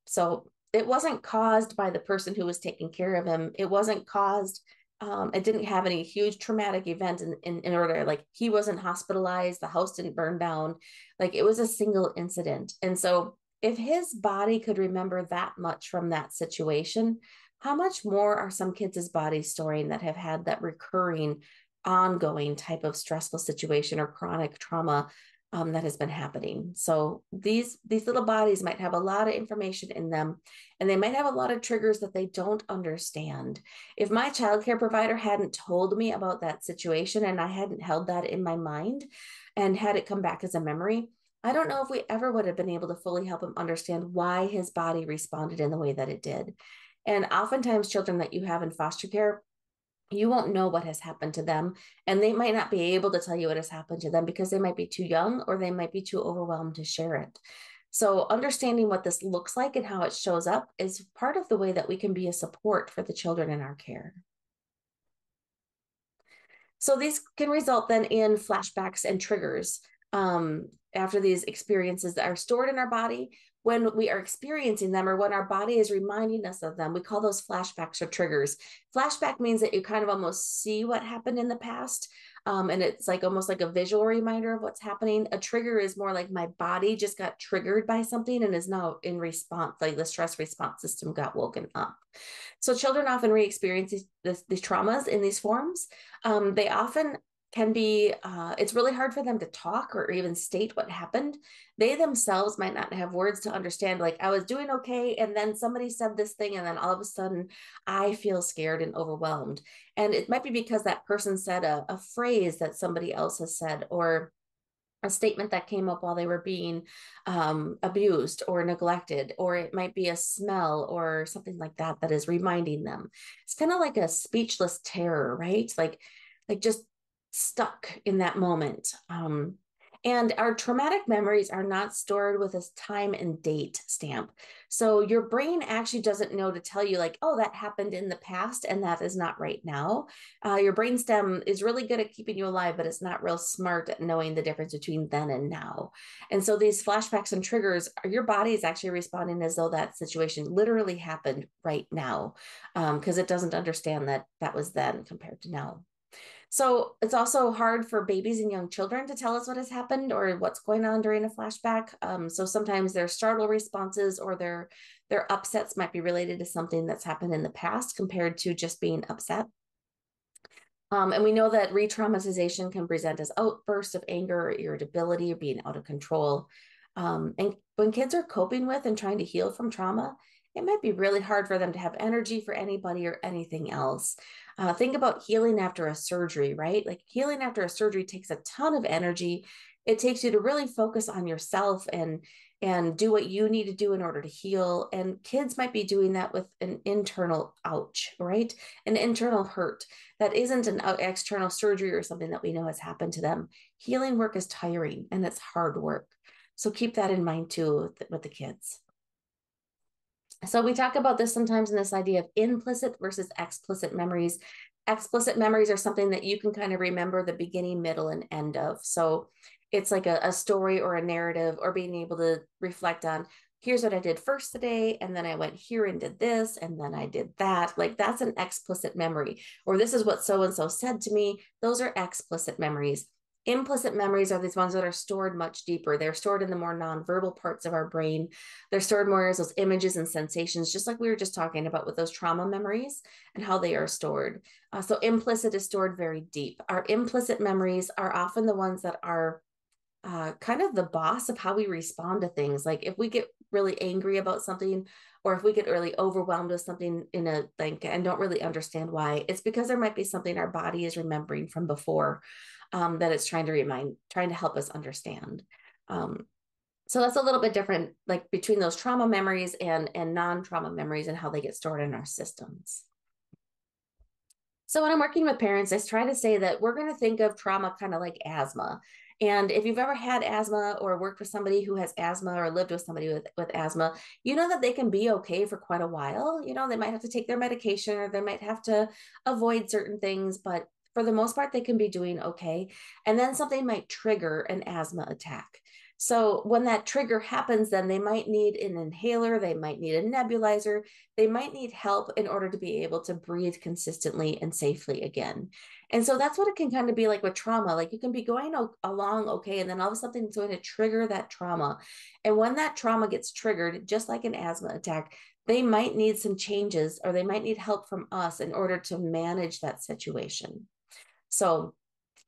So it wasn't caused by the person who was taking care of him. It wasn't caused It didn't have any huge traumatic event in order, like he wasn't hospitalized, the house didn't burn down, like it was a single incident. And so if his body could remember that much from that situation, how much more are some kids' bodies storing that have had that recurring, ongoing type of stressful situation or chronic trauma that has been happening. So these little bodies might have a lot of information in them, and they might have a lot of triggers that they don't understand. If my childcare provider hadn't told me about that situation and I hadn't held that in my mind and had it come back as a memory, I don't know if we ever would have been able to fully help him understand why his body responded in the way that it did. And oftentimes, children that you have in foster care, you won't know what has happened to them, and they might not be able to tell you what has happened to them because they might be too young or they might be too overwhelmed to share it. So understanding what this looks like and how it shows up is part of the way that we can be a support for the children in our care. So these can result then in flashbacks and triggers after these experiences that are stored in our body. When we are experiencing them or when our body is reminding us of them, we call those flashbacks or triggers. Flashback means that you kind of almost see what happened in the past. And it's like almost like a visual reminder of what's happening. A trigger is more like my body just got triggered by something and is now in response, like the stress response system got woken up. So children often re-experience these traumas in these forms. They often can be, it's really hard for them to talk or even state what happened. They themselves might not have words to understand, like, I was doing okay, and then somebody said this thing, and then all of a sudden I feel scared and overwhelmed. And it might be because that person said a phrase that somebody else has said, or a statement that came up while they were being abused or neglected, or it might be a smell or something like that that is reminding them. It's kind of like a speechless terror, right? Like just stuck in that moment. And our traumatic memories are not stored with a time and date stamp. So your brain actually doesn't know to tell you, like, oh, that happened in the past and that is not right now. Your brainstem is really good at keeping you alive, but it's not real smart at knowing the difference between then and now. And so these flashbacks and triggers, your body is actually responding as though that situation literally happened right now, because it doesn't understand that that was then compared to now. So it's also hard for babies and young children to tell us what has happened or what's going on during a flashback. So sometimes their startle responses or their upsets might be related to something that's happened in the past compared to just being upset. And we know that re-traumatization can present as outbursts of anger or irritability or being out of control. And when kids are coping with and trying to heal from trauma, it might be really hard for them to have energy for anybody or anything else. Think about healing after a surgery, right? Like healing after a surgery takes a ton of energy. It takes you to really focus on yourself and do what you need to do in order to heal. And kids might be doing that with an internal ouch, right? An internal hurt that isn't an external surgery or something that we know has happened to them. Healing work is tiring and it's hard work. So keep that in mind too with the kids. So we talk about this sometimes in this idea of implicit versus explicit memories. Explicit memories are something that you can kind of remember the beginning, middle, and end of. So it's like a story or a narrative, or being able to reflect on, here's what I did first today, and then I went here and did this, and then I did that. Like that's an explicit memory. Or this is what so-and-so said to me. Those are explicit memories. Implicit memories are these ones that are stored much deeper. They're stored in the more nonverbal parts of our brain. They're stored more as those images and sensations, just like we were just talking about with those trauma memories and how they are stored. So implicit is stored very deep. Our implicit memories are often the ones that are kind of the boss of how we respond to things. Like if we get really angry about something, or if we get really overwhelmed with something and don't really understand why, it's because there might be something our body is remembering from before that it's trying to help us understand. So that's a little bit different, like between those trauma memories and non-trauma memories and how they get stored in our systems. So when I'm working with parents, I try to say that we're going to think of trauma kind of like asthma. And if you've ever had asthma or worked with somebody who has asthma or lived with somebody with asthma, you know that they can be okay for quite a while. You know, they might have to take their medication or they might have to avoid certain things, but for the most part, they can be doing okay. And then something might trigger an asthma attack. So when that trigger happens, then they might need an inhaler, they might need a nebulizer, they might need help in order to be able to breathe consistently and safely again. And so that's what it can kind of be like with trauma. Like you can be going along okay, and then all of a sudden it's going to trigger that trauma. And when that trauma gets triggered, just like an asthma attack, they might need some changes or they might need help from us in order to manage that situation. So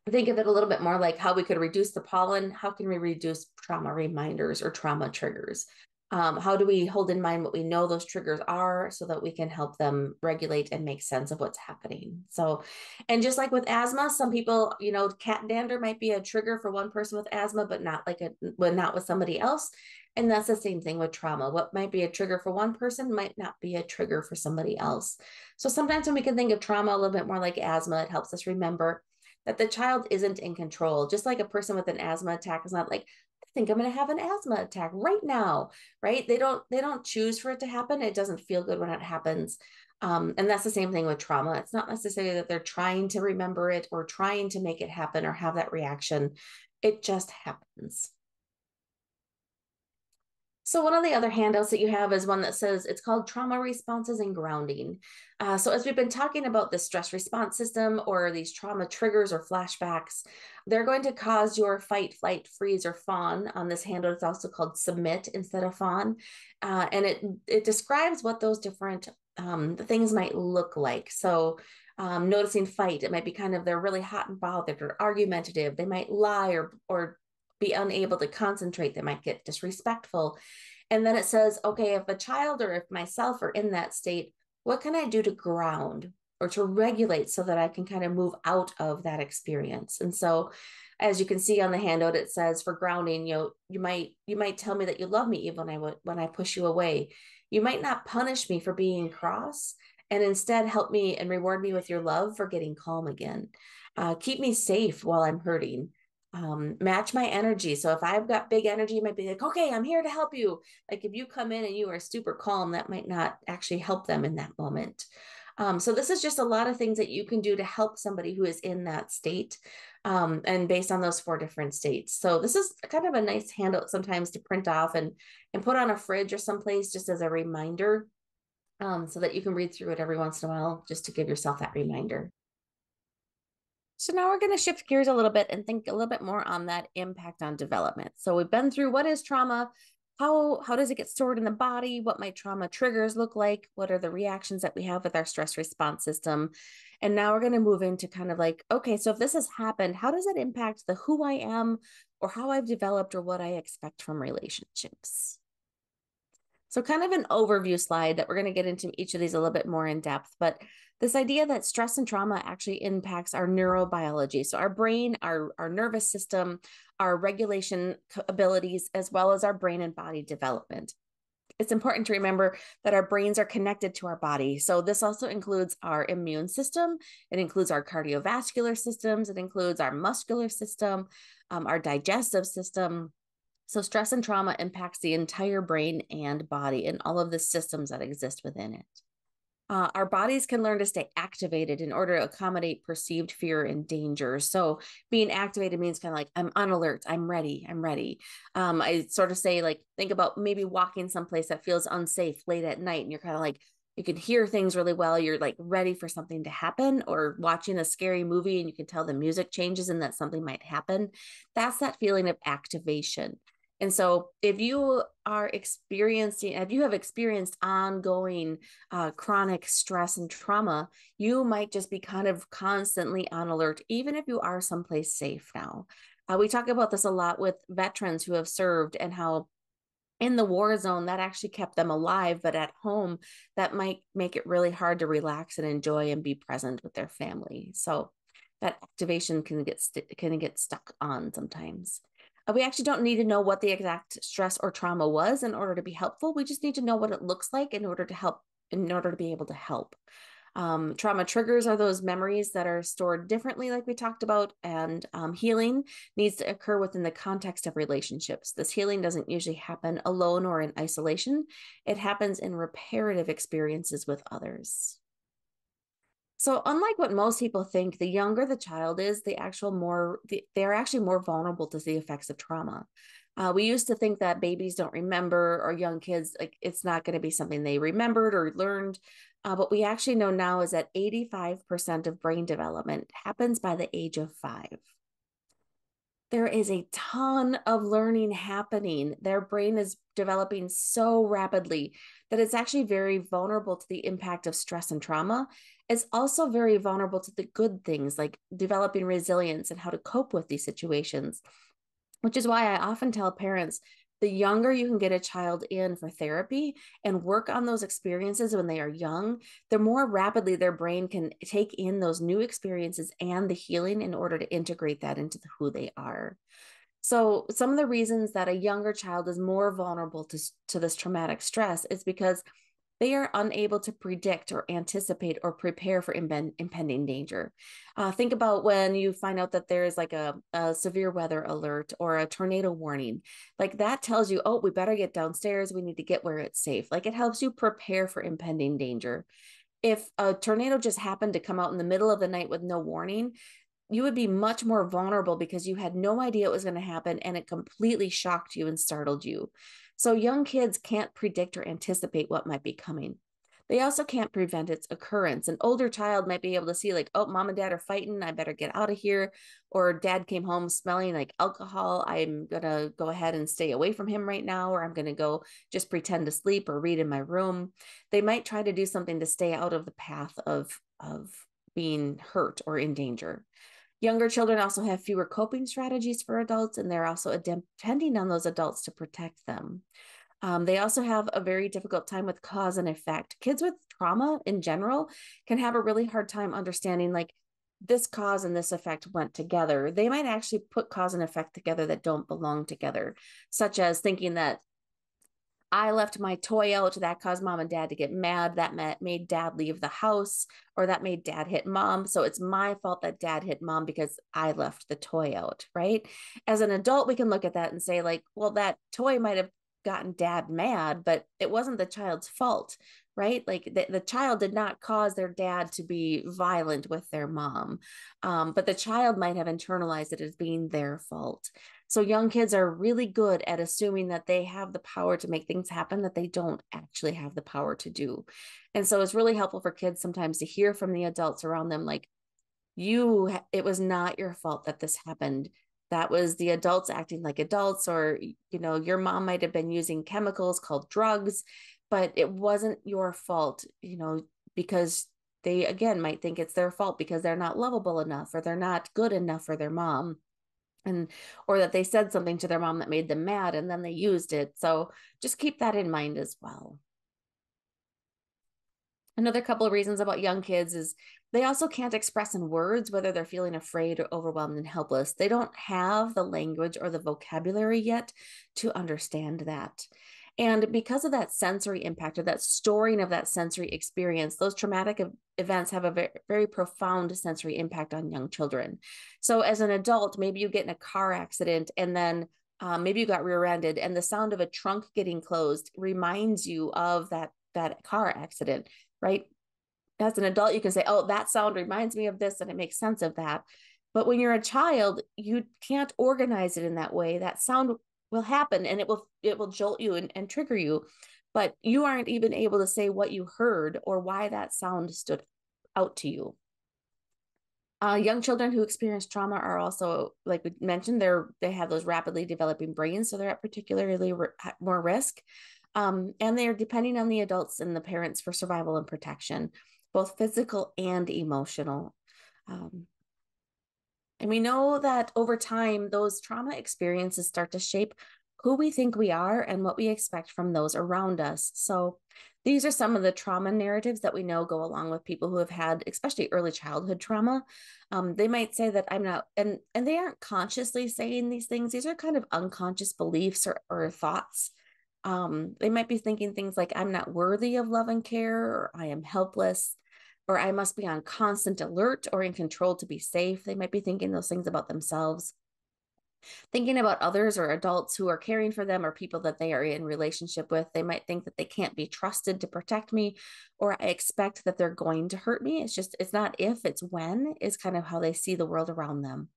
think of it a little bit more like how we could reduce the pollen. How can we reduce trauma reminders or trauma triggers? How do we hold in mind what we know those triggers are so that we can help them regulate and make sense of what's happening? So, and just like with asthma, some people, cat dander might be a trigger for one person with asthma, but not with somebody else. And that's the same thing with trauma. What might be a trigger for one person might not be a trigger for somebody else. So sometimes when we can think of trauma a little bit more like asthma, it helps us remember that the child isn't in control. Just like a person with an asthma attack is not like, I think I'm going to have an asthma attack right now, right? They don't choose for it to happen. It doesn't feel good when it happens. And that's the same thing with trauma. It's not necessarily that they're trying to remember it or trying to make it happen or have that reaction. It just happens. So one of the other handouts that you have is one that says it's called trauma responses and grounding. So as we've been talking about the stress response system or these trauma triggers or flashbacks, they're going to cause your fight, flight, freeze, or fawn. On this handout, it's also called submit instead of fawn. And it describes what those different things might look like. So noticing fight, it might be kind of they're really hot and bothered or argumentative. They might lie or be unable to concentrate. They might get disrespectful. And then it says, okay, if a child or if myself are in that state, what can I do to ground or to regulate so that I can kind of move out of that experience? And so, as you can see on the handout, it says for grounding, you might tell me that you love me even when I push you away. You might not punish me for being cross, and instead help me and reward me with your love for getting calm again. Keep me safe while I'm hurting. Match my energy. So if I've got big energy, you might be like, okay, I'm here to help you. Like if you come in and you are super calm, that might not actually help them in that moment. So this is just a lot of things that you can do to help somebody who is in that state, and based on those 4 different states. So this is kind of a nice handout sometimes to print off and put on a fridge or someplace just as a reminder, so that you can read through it every once in a while just to give yourself that reminder. So now we're going to shift gears a little bit and think a little bit more on that impact on development. So we've been through what is trauma, how does it get stored in the body, what might trauma triggers look like, what are the reactions that we have with our stress response system. And now we're going to move into kind of like, okay, so if this has happened, how does it impact the who I am or how I've developed or what I expect from relationships? So kind of an overview slide that we're going to get into each of these a little bit more in depth, but this idea that stress and trauma actually impacts our neurobiology. So our brain, our nervous system, our regulation abilities, as well as our brain and body development. It's important to remember that our brains are connected to our body. So this also includes our immune system. It includes our cardiovascular systems. It includes our muscular system, our digestive system. So stress and trauma impacts the entire brain and body and all of the systems that exist within it. Our bodies can learn to stay activated in order to accommodate perceived fear and danger. So being activated means kind of like, I'm on alert, I'm ready. I sort of say like, think about maybe walking someplace that feels unsafe late at night and you're kind of like, you can hear things really well. You're like ready for something to happen, or watching a scary movie and you can tell the music changes and that something might happen. That's that feeling of activation. And so if you have experienced ongoing chronic stress and trauma, you might just be kind of constantly on alert, even if you are someplace safe now. We talk about this a lot with veterans who have served and how in the war zone that actually kept them alive, but at home that might make it really hard to relax and enjoy and be present with their family. So that activation can get stuck on sometimes. We actually don't need to know what the exact stress or trauma was in order to be helpful. We just need to know what it looks like in order to be able to help. Trauma triggers are those memories that are stored differently, like we talked about, and healing needs to occur within the context of relationships. This healing doesn't usually happen alone or in isolation. It happens in reparative experiences with others. So unlike what most people think, the younger the child is, they're actually more vulnerable to the effects of trauma. We used to think that babies don't remember, or young kids, like it's not going to be something they remembered or learned. What we actually know now is that 85% of brain development happens by the age of 5. There is a ton of learning happening. Their brain is developing so rapidly that it's actually very vulnerable to the impact of stress and trauma. It's also very vulnerable to the good things like developing resilience and how to cope with these situations, which is why I often tell parents the younger you can get a child in for therapy and work on those experiences when they are young, the more rapidly their brain can take in those new experiences and the healing in order to integrate that into who they are. So, some of the reasons that a younger child is more vulnerable to this traumatic stress is because they are unable to predict or anticipate or prepare for impending danger. Think about when you find out that there's like a severe weather alert or a tornado warning. Like that tells you, oh, we better get downstairs. We need to get where it's safe. Like it helps you prepare for impending danger. If a tornado just happened to come out in the middle of the night with no warning, you would be much more vulnerable because you had no idea it was going to happen and it completely shocked you and startled you. So young kids can't predict or anticipate what might be coming. They also can't prevent its occurrence. An older child might be able to see, like, oh, mom and dad are fighting. I better get out of here. Or dad came home smelling like alcohol. I'm going to go ahead and stay away from him right now. Or I'm going to go just pretend to sleep or read in my room. They might try to do something to stay out of the path of being hurt or in danger. Younger children also have fewer coping strategies for adults, and they're also depending on those adults to protect them. They also have a very difficult time with cause and effect. Kids with trauma in general can have a really hard time understanding, like, this cause and this effect went together. They might actually put cause and effect together that don't belong together, such as thinking that I left my toy out. That caused mom and dad to get mad. That made dad leave the house, or that made dad hit mom. So it's my fault that dad hit mom because I left the toy out, right? As an adult, we can look at that and say, like, well, that toy might have gotten dad mad, but it wasn't the child's fault, right? Like the child did not cause their dad to be violent with their mom. But the child might have internalized it as being their fault. So young kids are really good at assuming that they have the power to make things happen that they don't actually have the power to do. And so it's really helpful for kids sometimes to hear from the adults around them, like, it was not your fault that this happened. That was the adults acting like adults, or, your mom might have been using chemicals called drugs, but it wasn't your fault, because they, again, might think it's their fault because they're not lovable enough or they're not good enough for their mom, and or that they said something to their mom that made them mad and then they used it. So just keep that in mind as well. Another couple of reasons about young kids is they also can't express in words whether they're feeling afraid or overwhelmed and helpless. They don't have the language or the vocabulary yet to understand that. And because of that sensory impact, or that storing of that sensory experience, those traumatic events have a very, very profound sensory impact on young children. So as an adult, maybe you get in a car accident and then maybe you got rear-ended, and the sound of a trunk getting closed reminds you of that car accident, right? As an adult, you can say, oh, that sound reminds me of this, and it makes sense of that. But when you're a child, you can't organize it in that way. That sound will happen and it will jolt you and trigger you, but you aren't even able to say what you heard or why that sound stood out to you. Young children who experience trauma are also, like we mentioned, they have those rapidly developing brains, so they're at particularly more risk. And they are depending on the adults and the parents for survival and protection, both physical and emotional. And we know that over time, those trauma experiences start to shape who we think we are and what we expect from those around us. So these are some of the trauma narratives that we know go along with people who have had, especially early childhood trauma. They might say that I'm not, and they aren't consciously saying these things. These are kind of unconscious beliefs or thoughts. They might be thinking things like, I'm not worthy of love and care, or I am helpless, or I must be on constant alert or in control to be safe. They might be thinking those things about themselves. Thinking about others or adults who are caring for them or people that they are in relationship with, they might think that they can't be trusted to protect me, or I expect that they're going to hurt me. It's not if, it's when, is kind of how they see the world around them.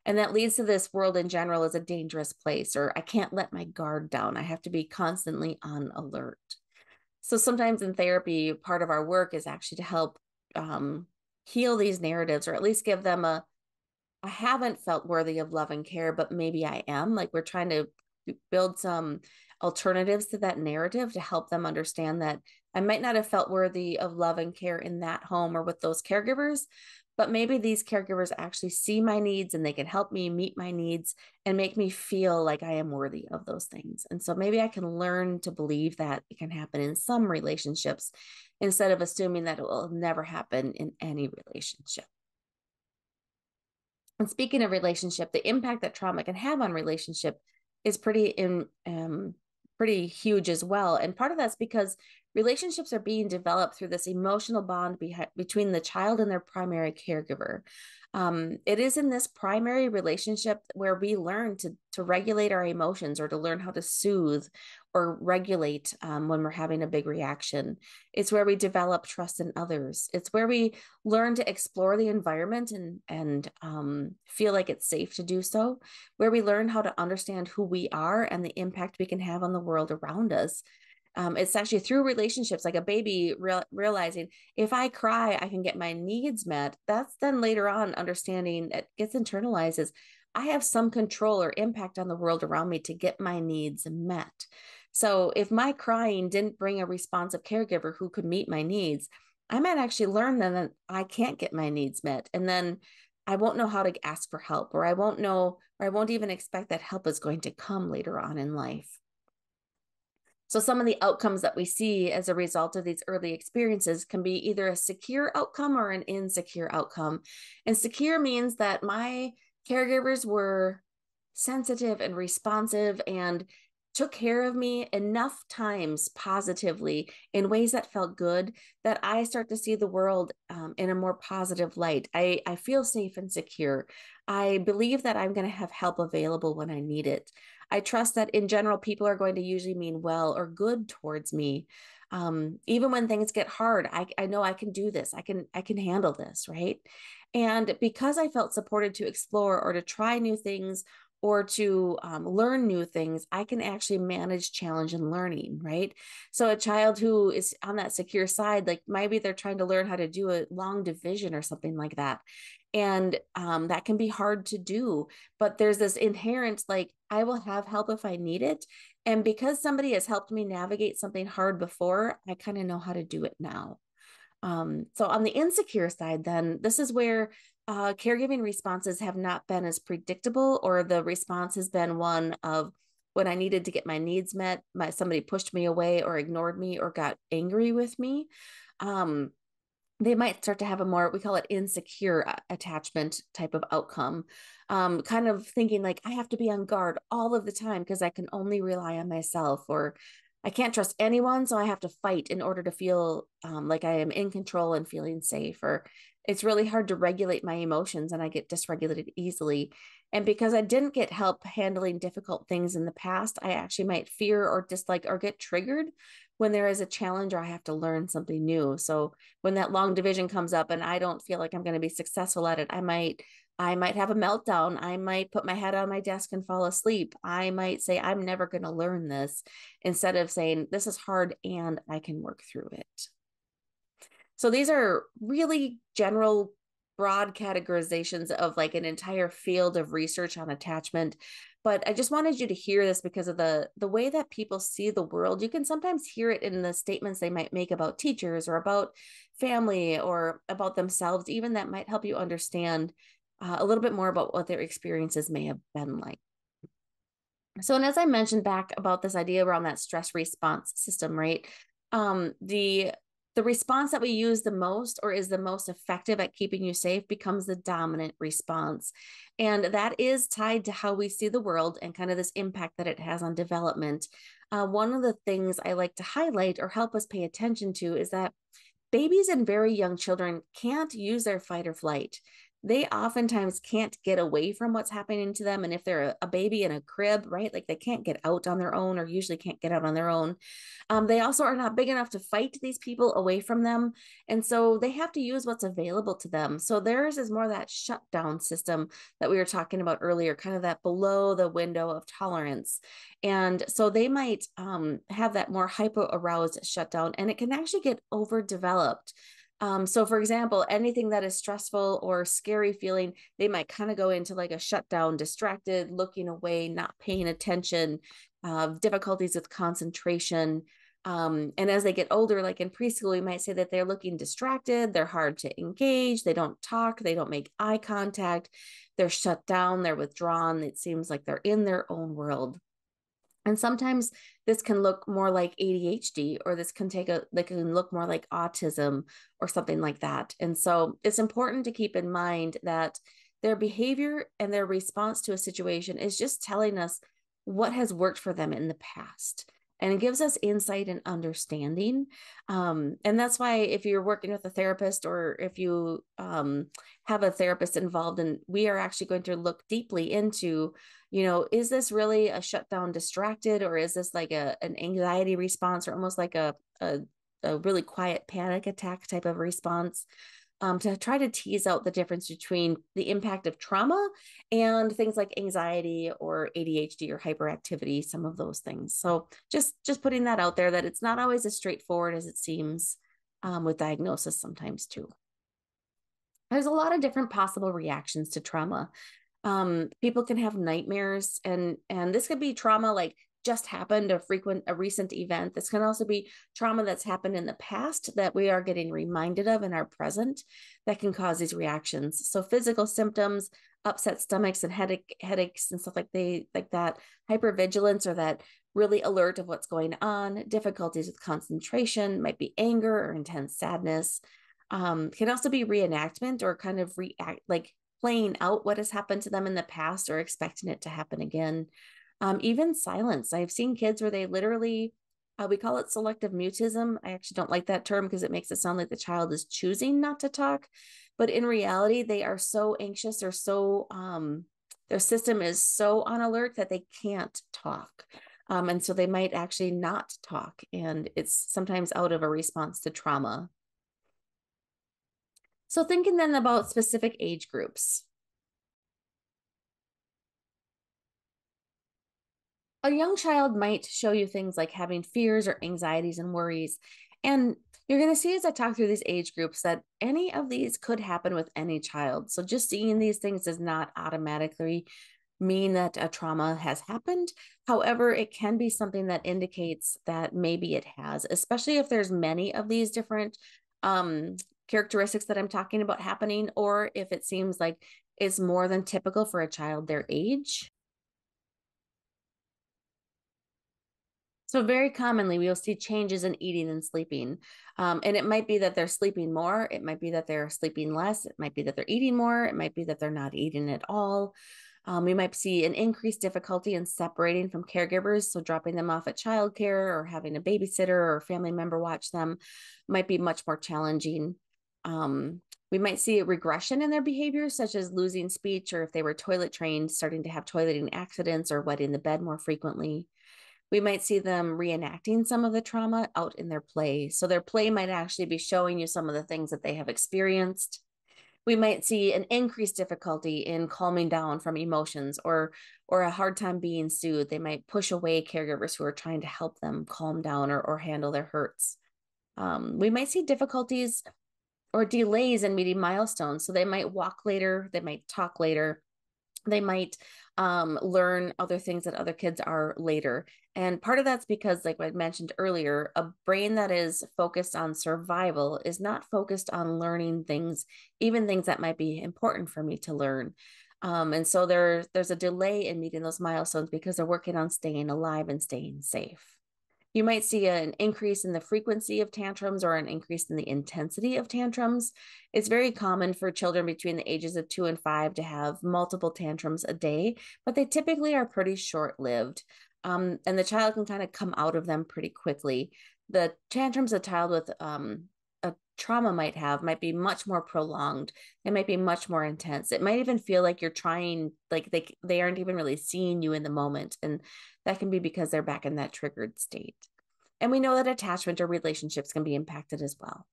And that leads to this world in general as a dangerous place, or I can't let my guard down. I have to be constantly on alert. So sometimes in therapy, part of our work is actually to help heal these narratives, or at least give them I haven't felt worthy of love and care, but maybe I am. Like we're trying to build some alternatives to that narrative to help them understand that I might not have felt worthy of love and care in that home or with those caregivers, but maybe these caregivers actually see my needs and they can help me meet my needs and make me feel like I am worthy of those things. And so maybe I can learn to believe that it can happen in some relationships instead of assuming that it will never happen in any relationship. And speaking of relationship, the impact that trauma can have on relationship is pretty huge as well. And part of that's because relationships are being developed through this emotional bond between the child and their primary caregiver. It is in this primary relationship where we learn to regulate our emotions, or to learn how to soothe or regulate when we're having a big reaction. It's where we develop trust in others. It's where we learn to explore the environment and feel like it's safe to do so, where we learn how to understand who we are and the impact we can have on the world around us. It's actually through relationships, like a baby realizing if I cry, I can get my needs met. That's then later on understanding it gets internalized as I have some control or impact on the world around me to get my needs met. So if my crying didn't bring a responsive caregiver who could meet my needs, I might actually learn then that I can't get my needs met. And then I won't know how to ask for help, or I won't know, or I won't even expect that help is going to come later on in life. So some of the outcomes that we see as a result of these early experiences can be either a secure outcome or an insecure outcome. And secure means that my caregivers were sensitive and responsive and took care of me enough times positively in ways that felt good, that I start to see the world in a more positive light. I feel safe and secure. I believe that I'm going to have help available when I need it. I trust that in general, people are going to usually mean well or good towards me. Even when things get hard, I know I can do this. I can handle this, right? And because I felt supported to explore or to try new things, or to learn new things, I can actually manage challenge and learning, right? So a child who is on that secure side, like maybe they're trying to learn how to do a long division or something like that. And that can be hard to do, but there's this inherent, like, I will have help if I need it. And because somebody has helped me navigate something hard before, I kind of know how to do it now. So on the insecure side, then this is where caregiving responses have not been as predictable, or the response has been one of when I needed to get my needs met, somebody pushed me away or ignored me or got angry with me. They might start to have a more, we call it insecure attachment type of outcome. Kind of thinking like I have to be on guard all of the time because I can only rely on myself, or I can't trust anyone, so I have to fight in order to feel like I am in control and feeling safe. Or it's really hard to regulate my emotions and I get dysregulated easily. And because I didn't get help handling difficult things in the past, I actually might fear or dislike or get triggered when there is a challenge or I have to learn something new. So when that long division comes up and I don't feel like I'm going to be successful at it, I might have a meltdown. I might put my head on my desk and fall asleep. I might say, I'm never going to learn this, instead of saying, this is hard and I can work through it. So these are really general, broad categorizations of like an entire field of research on attachment. But I just wanted you to hear this because of the way that people see the world. You can sometimes hear it in the statements they might make about teachers or about family or about themselves, even, that might help you understand a little bit more about what their experiences may have been like. So, and as I mentioned back about this idea around that stress response system, right? The response that we use the most or is the most effective at keeping you safe becomes the dominant response. And that is tied to how we see the world and kind of this impact that it has on development. One of the things I like to highlight or help us pay attention to is that babies and very young children can't use their fight or flight. they oftentimes can't get away from what's happening to them. And if they're a baby in a crib, right, like they can't get out on their own, or usually can't get out on their own. They also are not big enough to fight these people away from them. And so they have to use what's available to them. So theirs is more that shutdown system that we were talking about earlier, kind of that below the window of tolerance. And so they might have that more hypo aroused shutdown, and it can actually get overdeveloped. So for example, anything that is stressful or scary feeling, they might kind of go into like a shutdown, distracted, looking away, not paying attention, difficulties with concentration. And as they get older, like in preschool, you might say that they're looking distracted, they're hard to engage, they don't talk, they don't make eye contact, they're shut down, they're withdrawn. It seems like they're in their own world. And sometimes this can look more like ADHD, or this can they can look more like autism or something like that. And so it's important to keep in mind that their behavior and their response to a situation is just telling us what has worked for them in the past. And it gives us insight and understanding. And that's why if you're working with a therapist, or if you have a therapist involved, and we are actually going to look deeply into, is this really a shutdown distracted, or is this like an anxiety response, or almost like a really quiet panic attack type of response, to try to tease out the difference between the impact of trauma and things like anxiety or ADHD or hyperactivity, some of those things. So just putting that out there, that it's not always as straightforward as it seems with diagnosis sometimes too. There's a lot of different possible reactions to trauma. People can have nightmares, and this could be trauma like just happened, a recent event. This can also be trauma that's happened in the past that we are getting reminded of in our present, that can cause these reactions. So physical symptoms, upset stomachs and headaches and stuff like that, hypervigilance, or that really alert of what's going on, difficulties with concentration, might be anger or intense sadness. Can also be reenactment, or kind of like playing out what has happened to them in the past, or expecting it to happen again. Even silence. I've seen kids where they literally, we call it selective mutism. I actually don't like that term because it makes it sound like the child is choosing not to talk. But in reality, they are so anxious, or so, their system is so on alert that they can't talk. And so they might actually not talk. And it's sometimes out of a response to trauma. So thinking then about specific age groups. A young child might show you things like having fears or anxieties and worries. And you're going to see as I talk through these age groups that any of these could happen with any child. So just seeing these things does not automatically mean that a trauma has happened. However, it can be something that indicates that maybe it has, especially if there's many of these different characteristics that I'm talking about happening, or if it seems like it's more than typical for a child their age. So very commonly, we will see changes in eating and sleeping. And it might be that they're sleeping more. It might be that they're sleeping less. It might be that they're eating more. It might be that they're not eating at all. We might see an increased difficulty in separating from caregivers. So dropping them off at childcare, or having a babysitter or a family member watch them might be much more challenging. We might see a regression in their behaviors, such as losing speech, or if they were toilet trained, starting to have toileting accidents or wetting the bed more frequently. We might see them reenacting some of the trauma out in their play. So their play might actually be showing you some of the things that they have experienced. We might see an increased difficulty in calming down from emotions, or a hard time being soothed. They might push away caregivers who are trying to help them calm down, or handle their hurts. We might see difficulties or delays in meeting milestones. So they might walk later, they might talk later, they might learn other things that other kids are later. And part of that's because, like I mentioned earlier, a brain that is focused on survival is not focused on learning things, even things that might be important for me to learn. And so there's a delay in meeting those milestones because they're working on staying alive and staying safe. You might see an increase in the frequency of tantrums, or an increase in the intensity of tantrums. It's very common for children between the ages of 2 and 5 to have multiple tantrums a day, but they typically are pretty short-lived. And the child can kind of come out of them pretty quickly. The tantrums a child with a trauma might have might be much more prolonged. It might be much more intense. It might even feel like you're trying, like they aren't even really seeing you in the moment. And that can be because they're back in that triggered state. And we know that attachment or relationships can be impacted as well.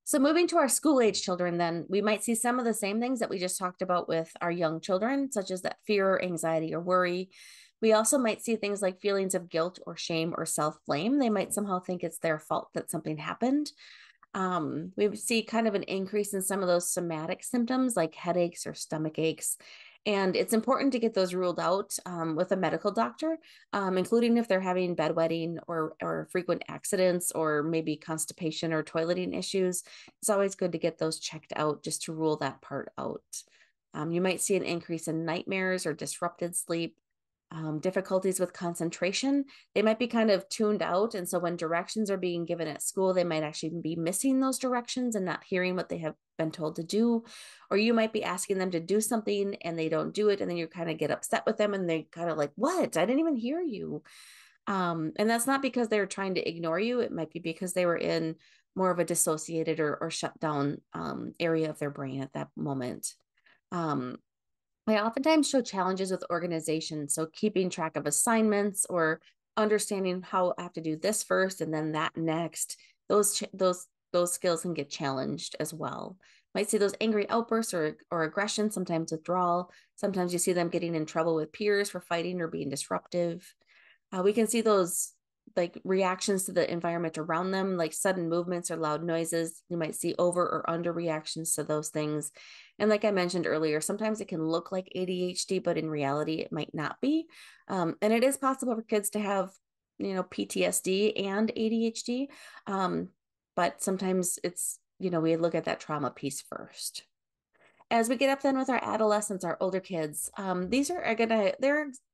So moving to our school age children, then we might see some of the same things that we just talked about with our young children, such as that fear, anxiety, or worry. We also might see things like feelings of guilt or shame or self-blame. They might somehow think it's their fault that something happened. We see kind of an increase in some of those somatic symptoms like headaches or stomach aches. And it's important to get those ruled out with a medical doctor, including if they're having bedwetting or frequent accidents or maybe constipation or toileting issues. It's always good to get those checked out just to rule that part out. You might see an increase in nightmares or disrupted sleep. Difficulties with concentration. They might be kind of tuned out. And so when directions are being given at school, they might actually be missing those directions and not hearing what they have been told to do. Or you might be asking them to do something and they don't do it. And then you kind of get upset with them and they kind of like, what? I didn't even hear you. And that's not because they're trying to ignore you. It might be because they were in more of a dissociated or shut down area of their brain at that moment. I oftentimes show challenges with organization. So keeping track of assignments or understanding how I have to do this first and then that next, those skills can get challenged as well. Might see those angry outbursts or aggression, sometimes withdrawal. Sometimes you see them getting in trouble with peers for fighting or being disruptive. We can see those like reactions to the environment around them, like sudden movements or loud noises. You might see over or under reactions to those things. And like I mentioned earlier, sometimes it can look like ADHD, but in reality, it might not be. And it is possible for kids to have, PTSD and ADHD. But sometimes it's, we look at that trauma piece first. As we get up then with our adolescents, our older kids, these are gonna,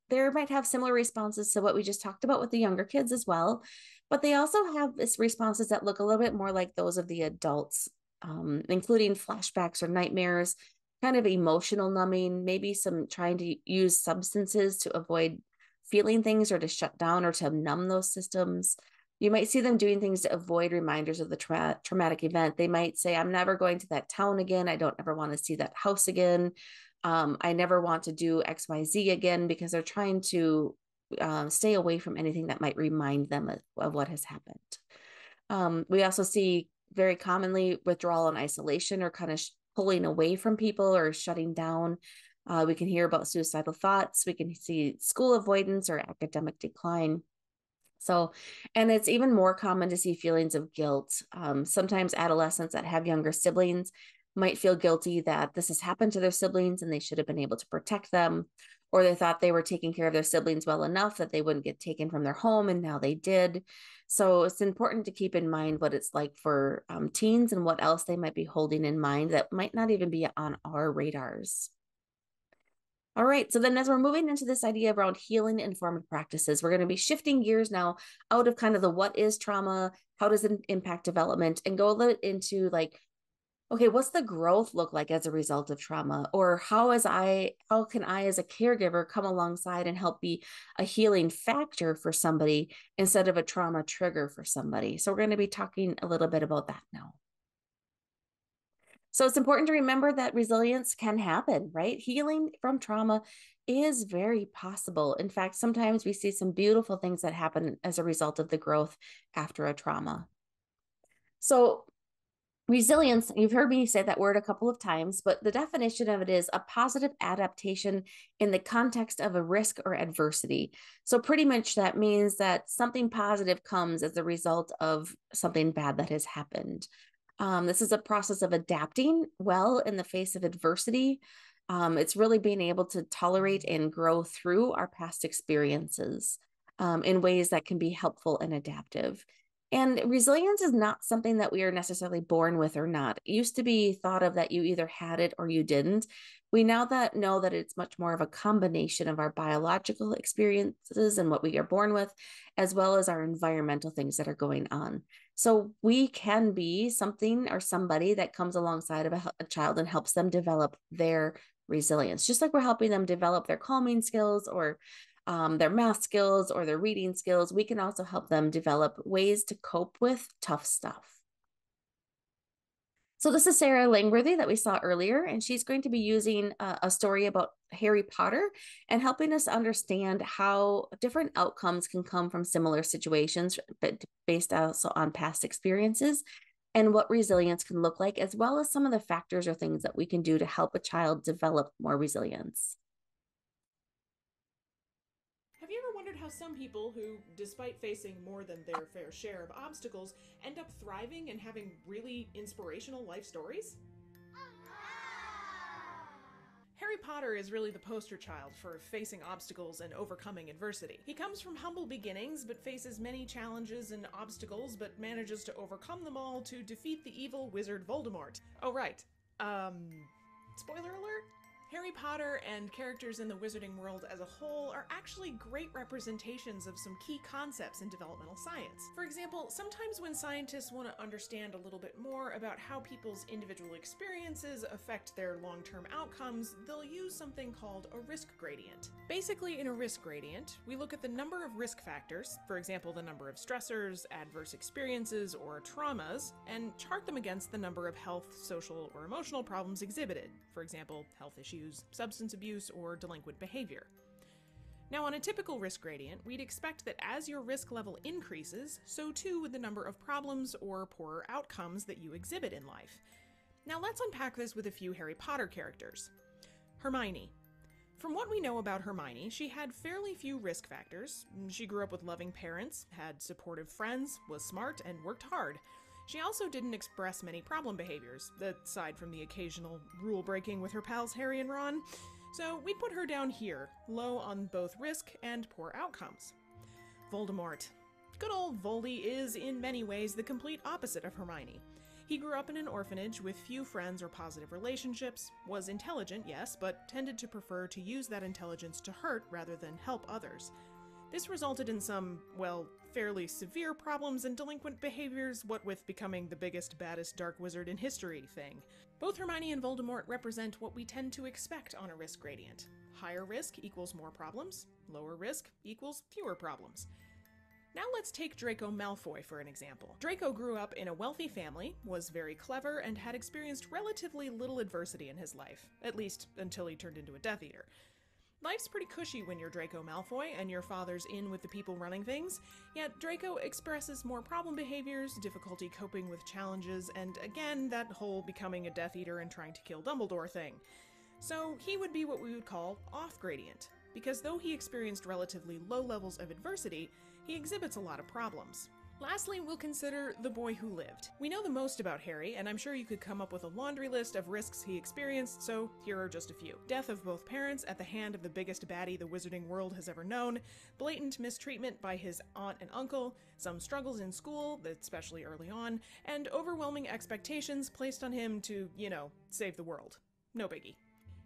they might have similar responses to what we just talked about with the younger kids as well, but they also have this responses that look a little bit more like those of the adults, including flashbacks or nightmares, kind of emotional numbing, maybe some trying to use substances to avoid feeling things or to shut down or to numb those systems. You might see them doing things to avoid reminders of the traumatic event. They might say, I'm never going to that town again. I don't ever want to see that house again. I never want to do XYZ again, because they're trying to stay away from anything that might remind them of what has happened. We also see very commonly withdrawal and isolation, or kind of pulling away from people or shutting down. We can hear about suicidal thoughts. We can see school avoidance or academic decline. So, and it's even more common to see feelings of guilt. Sometimes adolescents that have younger siblings might feel guilty that this has happened to their siblings and they should have been able to protect them, or they thought they were taking care of their siblings well enough that they wouldn't get taken from their home, and now they did. So it's important to keep in mind what it's like for teens and what else they might be holding in mind that might not even be on our radars. All right, so then as we're moving into this idea around healing informed practices, we're going to be shifting gears now out of kind of the what is trauma, how does it impact development, and go a little into like, okay, what's the growth look like as a result of trauma? Or how can I as a caregiver come alongside and help be a healing factor for somebody instead of a trauma trigger for somebody? So we're going to be talking a little bit about that now. So it's important to remember that resilience can happen, right? Healing from trauma is very possible. In fact, sometimes we see some beautiful things that happen as a result of the growth after a trauma. So resilience, you've heard me say that word a couple of times, but the definition of it is a positive adaptation in the context of a risk or adversity. So pretty much that means that something positive comes as a result of something bad that has happened. This is a process of adapting well in the face of adversity. It's really being able to tolerate and grow through our past experiences in ways that can be helpful and adaptive. And resilience is not something that we are necessarily born with or not. It used to be thought of that you either had it or you didn't. We now know that it's much more of a combination of our biological experiences and what we are born with, as well as our environmental things that are going on. So we can be something or somebody that comes alongside of a child and helps them develop their resilience, just like we're helping them develop their calming skills or their math skills or their reading skills. We can also help them develop ways to cope with tough stuff. So this is Sarah Langworthy that we saw earlier, and she's going to be using a story about Harry Potter and helping us understand how different outcomes can come from similar situations, but based also on past experiences and what resilience can look like, as well as some of the factors or things that we can do to help a child develop more resilience. Have you ever wondered how some people who, despite facing more than their fair share of obstacles, end up thriving and having really inspirational life stories? Harry Potter is really the poster child for facing obstacles and overcoming adversity. He comes from humble beginnings, but faces many challenges and obstacles, but manages to overcome them all to defeat the evil wizard Voldemort. Oh, right. Spoiler alert? Harry Potter and characters in the wizarding world as a whole are actually great representations of some key concepts in developmental science. For example, sometimes when scientists want to understand a little bit more about how people's individual experiences affect their long-term outcomes, they'll use something called a risk gradient. Basically, in a risk gradient, we look at the number of risk factors, for example, the number of stressors, adverse experiences, or traumas, and chart them against the number of health, social, or emotional problems exhibited, for example, health issues, substance abuse, or delinquent behavior. Now, on a typical risk gradient, we'd expect that as your risk level increases, so too would the number of problems or poorer outcomes that you exhibit in life. Now, let's unpack this with a few Harry Potter characters. Hermione. From what we know about Hermione, she had fairly few risk factors. She grew up with loving parents, had supportive friends, was smart, and worked hard. She also didn't express many problem behaviors, aside from the occasional rule breaking with her pals Harry and Ron, so we'd put her down here, low on both risk and poor outcomes. Voldemort. Good old Voldy is, in many ways, the complete opposite of Hermione. He grew up in an orphanage with few friends or positive relationships, was intelligent, yes, but tended to prefer to use that intelligence to hurt rather than help others. This resulted in some, well, fairly severe problems and delinquent behaviors, what with becoming the biggest, baddest dark wizard in history thing. Both Hermione and Voldemort represent what we tend to expect on a risk gradient. Higher risk equals more problems, lower risk equals fewer problems. Now let's take Draco Malfoy for an example. Draco grew up in a wealthy family, was very clever, and had experienced relatively little adversity in his life, at least until he turned into a Death Eater. Life's pretty cushy when you're Draco Malfoy and your father's in with the people running things, yet Draco expresses more problem behaviors, difficulty coping with challenges, and again, that whole becoming a Death Eater and trying to kill Dumbledore thing. So he would be what we would call off-gradient, because though he experienced relatively low levels of adversity, he exhibits a lot of problems. Lastly, we'll consider the boy who lived. We know the most about Harry, and I'm sure you could come up with a laundry list of risks he experienced, so here are just a few. Death of both parents at the hand of the biggest baddie the wizarding world has ever known, blatant mistreatment by his aunt and uncle, some struggles in school, especially early on, and overwhelming expectations placed on him to, save the world. No biggie.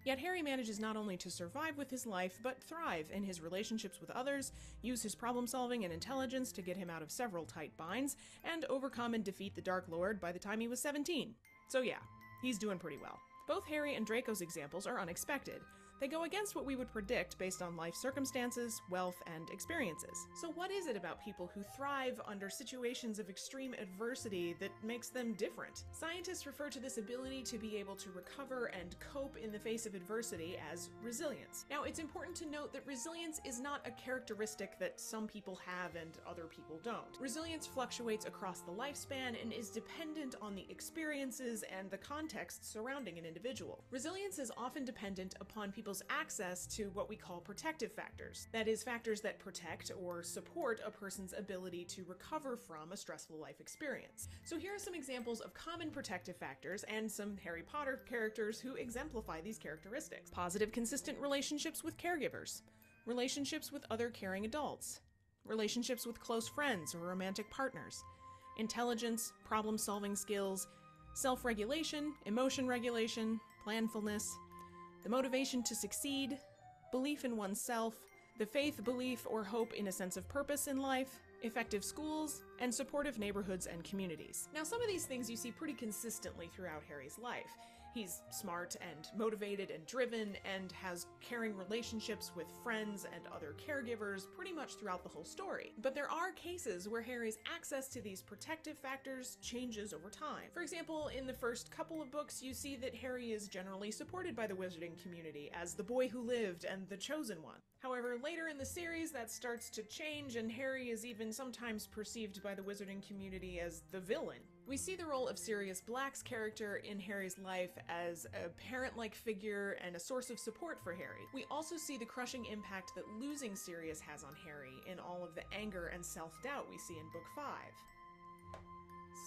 Yet Harry manages not only to survive with his life, but thrive in his relationships with others, use his problem-solving and intelligence to get him out of several tight binds, and overcome and defeat the Dark Lord by the time he was 17. So yeah, he's doing pretty well. Both Harry and Draco's examples are unexpected. They go against what we would predict based on life circumstances, wealth, and experiences. So what is it about people who thrive under situations of extreme adversity that makes them different? Scientists refer to this ability to be able to recover and cope in the face of adversity as resilience. Now, it's important to note that resilience is not a characteristic that some people have and other people don't. Resilience fluctuates across the lifespan and is dependent on the experiences and the context surrounding an individual. Resilience is often dependent upon people's access to what we call protective factors. That is, factors that protect or support a person's ability to recover from a stressful life experience. So here are some examples of common protective factors and some Harry Potter characters who exemplify these characteristics. Positive, consistent relationships with caregivers, relationships with other caring adults, relationships with close friends or romantic partners, intelligence, problem-solving skills, self-regulation, emotion regulation, planfulness, the motivation to succeed, belief in oneself, the faith, belief, or hope in a sense of purpose in life, effective schools, and supportive neighborhoods and communities. Now, some of these things you see pretty consistently throughout Harry's life. He's smart and motivated and driven and has caring relationships with friends and other caregivers pretty much throughout the whole story. But there are cases where Harry's access to these protective factors changes over time. For example, in the first couple of books, you see that Harry is generally supported by the wizarding community as the boy who lived and the chosen one. However, later in the series, that starts to change, and Harry is even sometimes perceived by the wizarding community as the villain. We see the role of Sirius Black's character in Harry's life as a parent-like figure and a source of support for Harry. We also see the crushing impact that losing Sirius has on Harry in all of the anger and self-doubt we see in Book 5.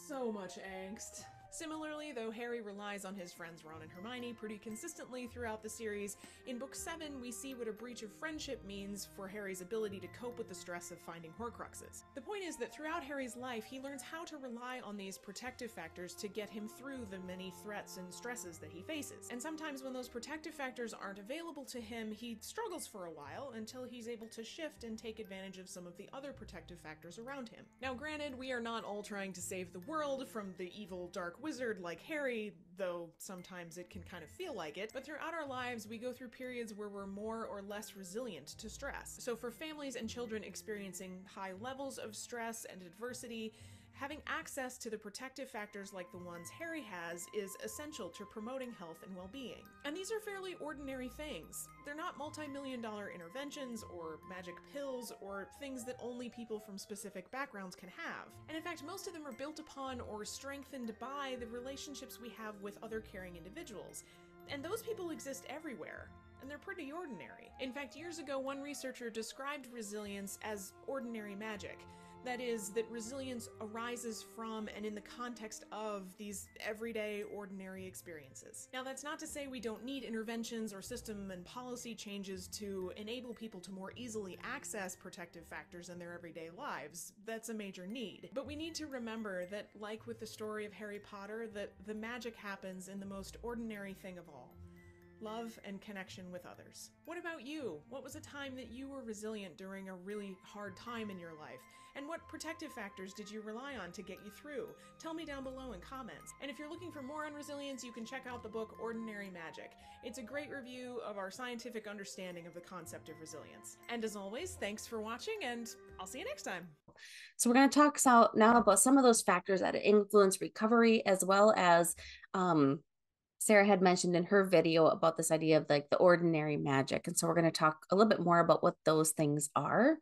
So much angst. Similarly, though Harry relies on his friends Ron and Hermione pretty consistently throughout the series, in Book 7 we see what a breach of friendship means for Harry's ability to cope with the stress of finding Horcruxes. The point is that throughout Harry's life, he learns how to rely on these protective factors to get him through the many threats and stresses that he faces. And sometimes when those protective factors aren't available to him, he struggles for a while until he's able to shift and take advantage of some of the other protective factors around him. Now granted, we are not all trying to save the world from the evil dark wizard like Harry, though sometimes it can kind of feel like it, but throughout our lives we go through periods where we're more or less resilient to stress. So for families and children experiencing high levels of stress and adversity, having access to the protective factors like the ones Harry has is essential to promoting health and well-being. And these are fairly ordinary things. They're not multi-million-dollar interventions or magic pills or things that only people from specific backgrounds can have. And in fact, most of them are built upon or strengthened by the relationships we have with other caring individuals. And those people exist everywhere. And they're pretty ordinary. In fact, years ago, one researcher described resilience as ordinary magic. That is, that resilience arises from and in the context of these everyday, ordinary experiences. Now, that's not to say we don't need interventions or system and policy changes to enable people to more easily access protective factors in their everyday lives. That's a major need. But we need to remember that, like with the story of Harry Potter, that the magic happens in the most ordinary thing of all: love and connection with others. What about you? What was a time that you were resilient during a really hard time in your life? And what protective factors did you rely on to get you through? Tell me down below in comments. And if you're looking for more on resilience, you can check out the book Ordinary Magic. It's a great review of our scientific understanding of the concept of resilience. And as always, thanks for watching, and I'll see you next time. So we're going to talk now about some of those factors that influence recovery, as well as Sarah had mentioned in her video about this idea of like the ordinary magic. And so we're going to talk a little bit more about what those things are.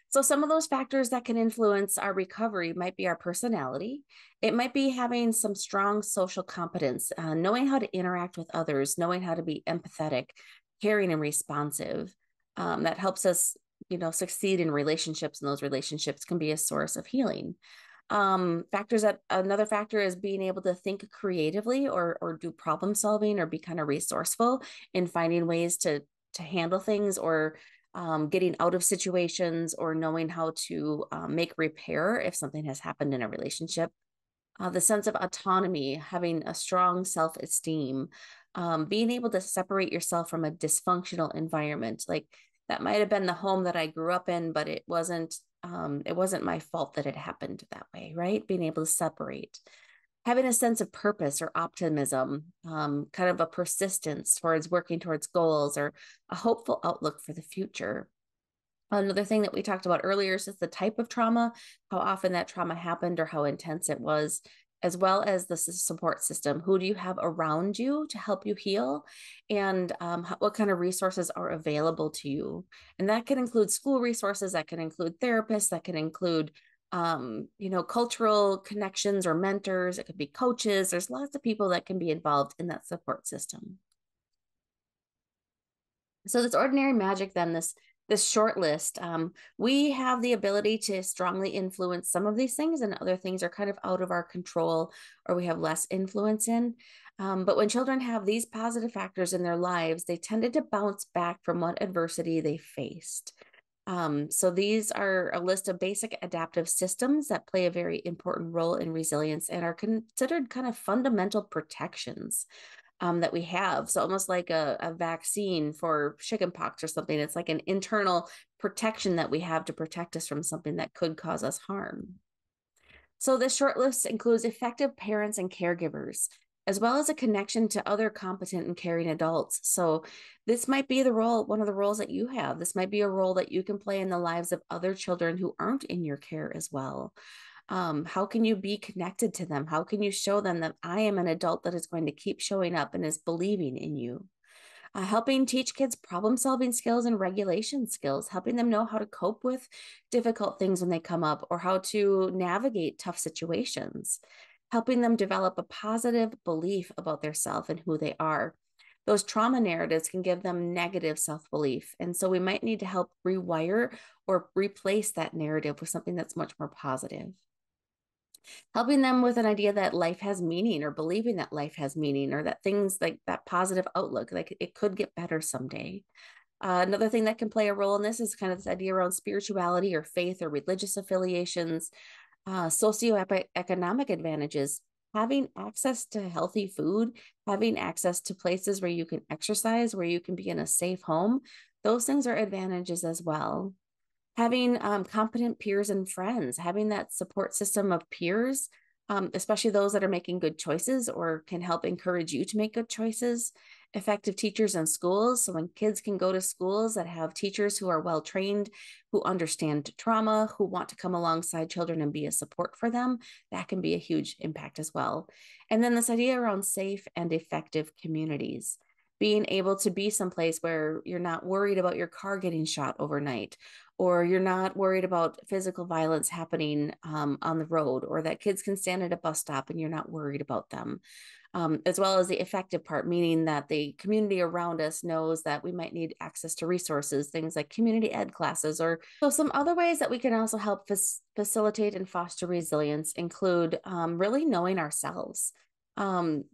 So some of those factors that can influence our recovery might be our personality. It might be having some strong social competence, knowing how to interact with others, knowing how to be empathetic, caring, and responsive. That helps us, succeed in relationships, and those relationships can be a source of healing. Another factor is being able to think creatively or do problem solving or be kind of resourceful in finding ways to handle things, or getting out of situations, or knowing how to make repair if something has happened in a relationship. The sense of autonomy, having a strong self-esteem, being able to separate yourself from a dysfunctional environment. Like, that might have been the home that I grew up in, but it wasn't my fault that it happened that way, right? Being able to separate. Having a sense of purpose or optimism, kind of a persistence towards working towards goals, or a hopeful outlook for the future. Another thing that we talked about earlier is just the type of trauma, how often that trauma happened or how intense it was, as well as the support system. Who do you have around you to help you heal? And what kind of resources are available to you? And that can include school resources, that can include therapists, that can include cultural connections or mentors. It could be coaches. There's lots of people that can be involved in that support system. So this ordinary magic, then, this short list, we have the ability to strongly influence some of these things, and other things are kind of out of our control, or we have less influence in. But when children have these positive factors in their lives, they tended to bounce back from what adversity they faced. So these are a list of basic adaptive systems that play a very important role in resilience and are considered kind of fundamental protections that we have. So almost like a vaccine for chickenpox or something. It's like an internal protection that we have to protect us from something that could cause us harm. So this short list includes effective parents and caregivers. as well as a connection to other competent and caring adults. So this might be the role, one of the roles that you have. This might be a role that you can play in the lives of other children who aren't in your care as well. How can you be connected to them? How can you show them that I am an adult that is going to keep showing up and is believing in you? Helping teach kids problem solving skills and regulation skills, helping them know how to cope with difficult things when they come up or how to navigate tough situations, helping them develop a positive belief about their self and who they are. Those trauma narratives can give them negative self belief. And so we might need to help rewire or replace that narrative with something that's much more positive. Helping them with an idea that life has meaning or believing that life has meaning or that things like that positive outlook, like it could get better someday. Another thing that can play a role in this is kind of this idea around spirituality or faith or religious affiliations, socioeconomic advantages, having access to healthy food, having access to places where you can exercise, where you can be in a safe home. Those things are advantages as well. Having competent peers and friends, having that support system of peers, especially those that are making good choices or can help encourage you to make good choices. Effective teachers in schools. So when kids can go to schools that have teachers who are well trained, who understand trauma, who want to come alongside children and be a support for them, that can be a huge impact as well. And then this idea around safe and effective communities, being able to be someplace where you're not worried about your car getting shot overnight, or you're not worried about physical violence happening on the road, or that kids can stand at a bus stop and you're not worried about them. As well as the effective part, meaning that the community around us knows that we might need access to resources, things like community ed classes, or so some other ways that we can also help facilitate and foster resilience include really knowing ourselves.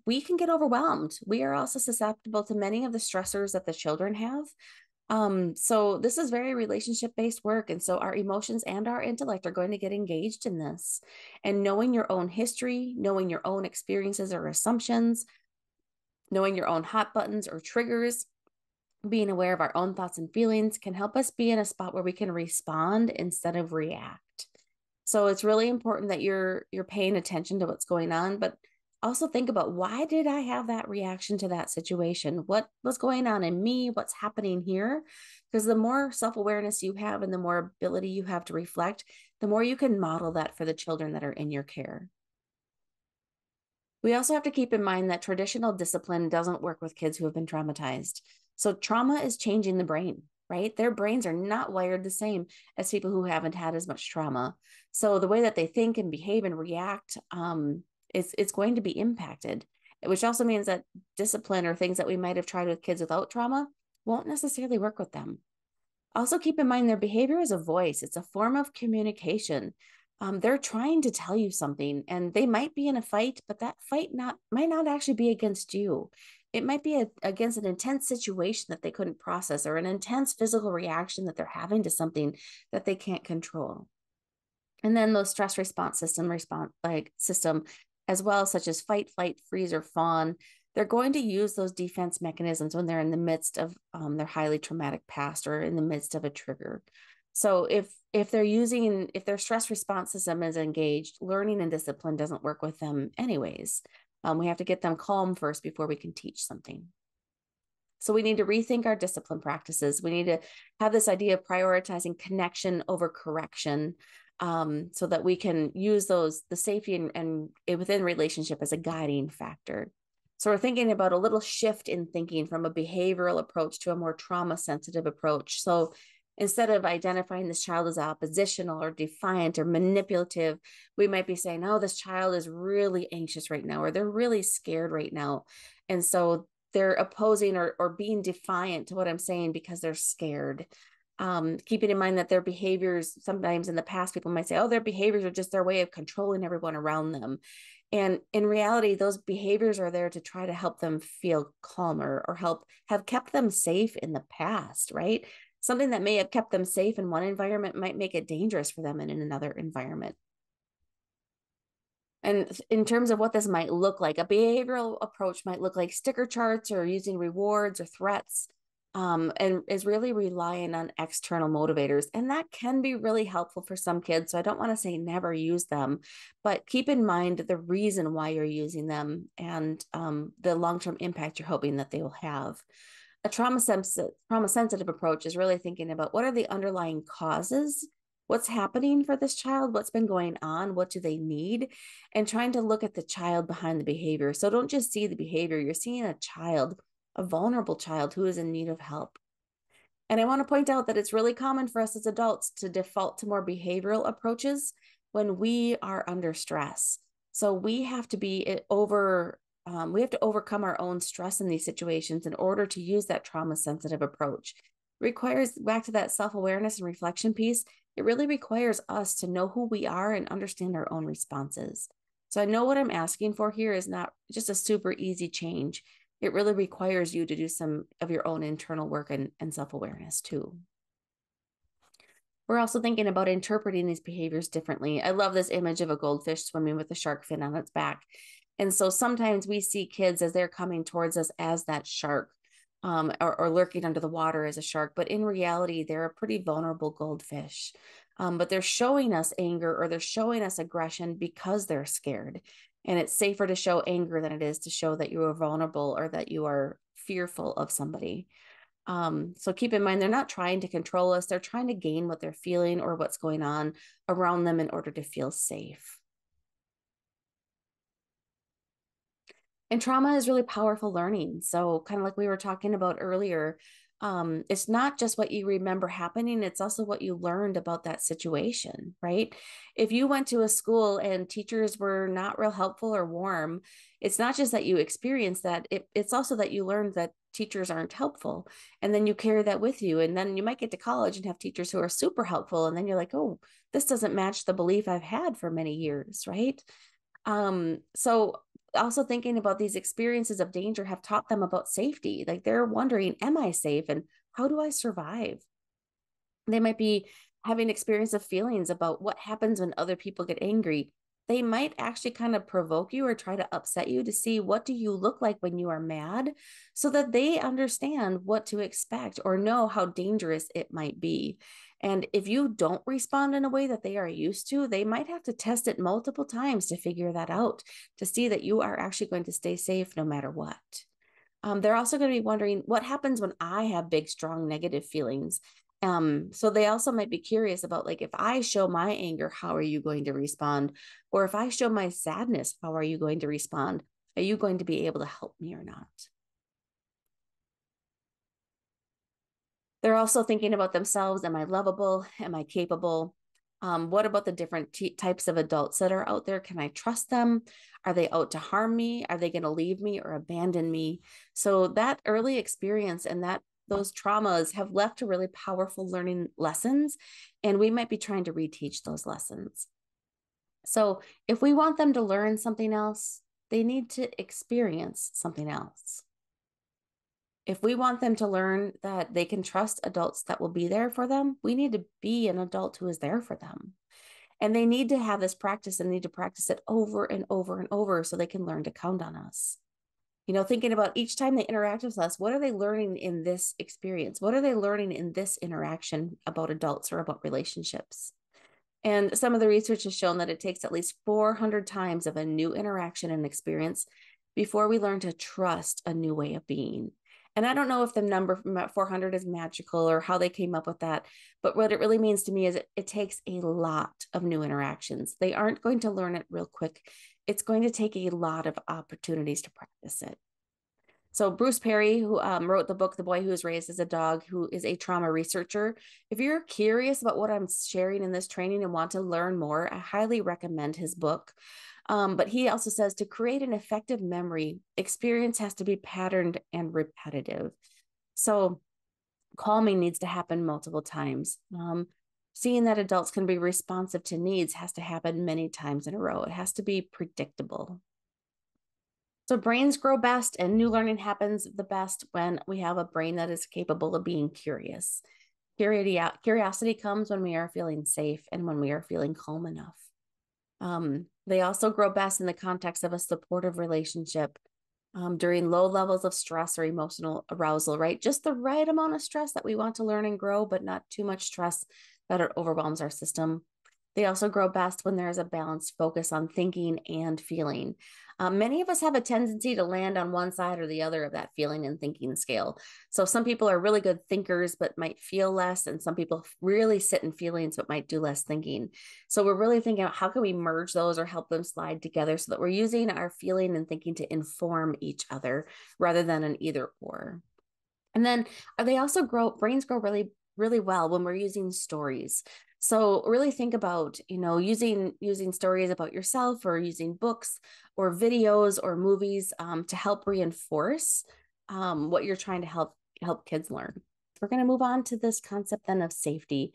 We can get overwhelmed. We are also susceptible to many of the stressors that the children have. So this is very relationship-based work. And so our emotions and our intellect are going to get engaged in this. And knowing your own history, knowing your own experiences or assumptions, knowing your own hot buttons or triggers, being aware of our own thoughts and feelings can help us be in a spot where we can respond instead of react. So it's really important that you're paying attention to what's going on, but also think about, why did I have that reaction to that situation? What was going on in me? What's happening here? Because the more self-awareness you have and the more ability you have to reflect, the more you can model that for the children that are in your care. We also have to keep in mind that traditional discipline doesn't work with kids who have been traumatized. So trauma is changing the brain, right? Their brains are not wired the same as people who haven't had as much trauma. So the way that they think and behave and react, it's going to be impacted, which also means that discipline or things that we might have tried with kids without trauma won't necessarily work with them. Also keep in mind their behavior is a voice. It's a form of communication. They're trying to tell you something, and they might be in a fight, but that fight might not actually be against you. It might be against an intense situation that they couldn't process, or an intense physical reaction that they're having to something that they can't control. And then those stress response system as well, such as fight, flight, freeze, or fawn, they're going to use those defense mechanisms when they're in the midst of their highly traumatic past or in the midst of a trigger. So if their stress response system is engaged, learning and discipline doesn't work with them anyways. We have to get them calm first before we can teach something. So we need to rethink our discipline practices. We need to have this idea of prioritizing connection over correction, so that we can use the safety and within relationship as a guiding factor. So we're thinking about a little shift in thinking from a behavioral approach to a more trauma sensitive approach. So instead of identifying this child as oppositional or defiant or manipulative, we might be saying, oh, this child is really anxious right now, or they're really scared right now. And so they're opposing or being defiant to what I'm saying because they're scared. Keeping in mind that their behaviors, sometimes in the past, people might say, oh, their behaviors are just their way of controlling everyone around them. And in reality, those behaviors are there to try to help them feel calmer or have kept them safe in the past, right? Something that may have kept them safe in one environment might make it dangerous for them in another environment. And in terms of what this might look like, a behavioral approach might look like sticker charts or using rewards or threats. and is really relying on external motivators. And that can be really helpful for some kids. So I don't want to say never use them, but keep in mind the reason why you're using them and the long-term impact you're hoping that they will have. A trauma sensitive approach is really thinking about what are the underlying causes, what's happening for this child, what's been going on, what do they need, and trying to look at the child behind the behavior. So don't just see the behavior, you're seeing a child, a vulnerable child who is in need of help. And I want to point out that it's really common for us as adults to default to more behavioral approaches when we are under stress. So we have to we have to overcome our own stress in these situations in order to use that trauma sensitive approach. It requires, back to that self-awareness and reflection piece, it really requires us to know who we are and understand our own responses. So I know what I'm asking for here is not just a super easy change. It really requires you to do some of your own internal work and self-awareness too. We're also thinking about interpreting these behaviors differently. I love this image of a goldfish swimming with a shark fin on its back. And so sometimes we see kids as they're coming towards us as that shark, or lurking under the water as a shark. But in reality, they're a pretty vulnerable goldfish. But they're showing us anger or they're showing us aggression because they're scared. And it's safer to show anger than it is to show that you are vulnerable or that you are fearful of somebody. So keep in mind, they're not trying to control us. They're trying to gain what they're feeling or what's going on around them in order to feel safe. And trauma is really powerful learning. So kind of like we were talking about earlier, it's not just what you remember happening, it's also what you learned about that situation, right? If you went to a school and teachers were not real helpful or warm, it's not just that you experienced that, it's also that you learned that teachers aren't helpful. And then you carry that with you. And then you might get to college and have teachers who are super helpful. And then you're like, oh, this doesn't match the belief I've had for many years, right? So also thinking about these experiences of danger have taught them about safety. Like they're wondering, am I safe and how do I survive? They might be having experience of feelings about what happens when other people get angry. They might actually kind of provoke you or try to upset you to see what do you look like when you are mad so that they understand what to expect or know how dangerous it might be. And if you don't respond in a way that they are used to, they might have to test it multiple times to figure that out, to see that you are actually going to stay safe no matter what. They're also going to be wondering what happens when I have big, strong negative feelings. So they also might be curious about, like, if I show my anger, how are you going to respond? Or if I show my sadness, how are you going to respond? Are you going to be able to help me or not? They're also thinking about themselves. Am I lovable? Am I capable? What about the different types of adults that are out there? Can I trust them? Are they out to harm me? Are they going to leave me or abandon me? So that early experience and those traumas have left a really powerful learning lessons, and we might be trying to reteach those lessons. So if we want them to learn something else, they need to experience something else. If we want them to learn that they can trust adults that will be there for them, we need to be an adult who is there for them. And they need to have this practice and need to practice it over and over and over so they can learn to count on us. You know, thinking about each time they interact with us, what are they learning in this experience? What are they learning in this interaction about adults or about relationships? And some of the research has shown that it takes at least 400 times of a new interaction and experience before we learn to trust a new way of being. And I don't know if the number 400 is magical or how they came up with that, but what it really means to me is it takes a lot of new interactions. They aren't going to learn it real quick. It's going to take a lot of opportunities to practice it. So Bruce Perry, who wrote the book, The Boy Who Was Raised as a Dog, who is a trauma researcher. If you're curious about what I'm sharing in this training and want to learn more, I highly recommend his book. But he also says to create an effective memory, experience has to be patterned and repetitive. So calming needs to happen multiple times. Seeing that adults can be responsive to needs has to happen many times in a row. It has to be predictable. So brains grow best and new learning happens the best when we have a brain that is capable of being curious. Curiosity comes when we are feeling safe and when we are feeling calm enough. They also grow best in the context of a supportive relationship during low levels of stress or emotional arousal, right? Just the right amount of stress that we want to learn and grow, but not too much stress that it overwhelms our system. They also grow best when there is a balanced focus on thinking and feeling. Many of us have a tendency to land on one side or the other of that feeling and thinking scale. So some people are really good thinkers, but might feel less. And some people really sit in feelings, but might do less thinking. So we're really thinking about how can we merge those or help them slide together so that we're using our feeling and thinking to inform each other rather than an either or. And then they also brains grow really, really well when we're using stories. So really think about, using stories about yourself or using books or videos or movies to help reinforce what you're trying to help kids learn. We're going to move on to this concept then of safety.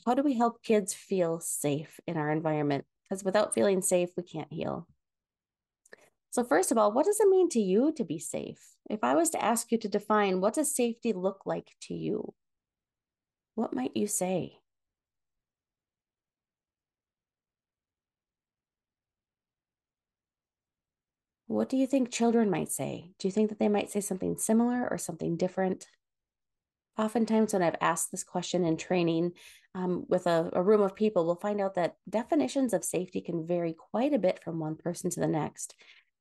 How do we help kids feel safe in our environment? Because without feeling safe, we can't heal. So first of all, what does it mean to you to be safe? If I was to ask you to define what does safety look like to you, what might you say? What do you think children might say? Do you think that they might say something similar or something different? Oftentimes, when I've asked this question in training with a room of people, we'll find out that definitions of safety can vary quite a bit from one person to the next.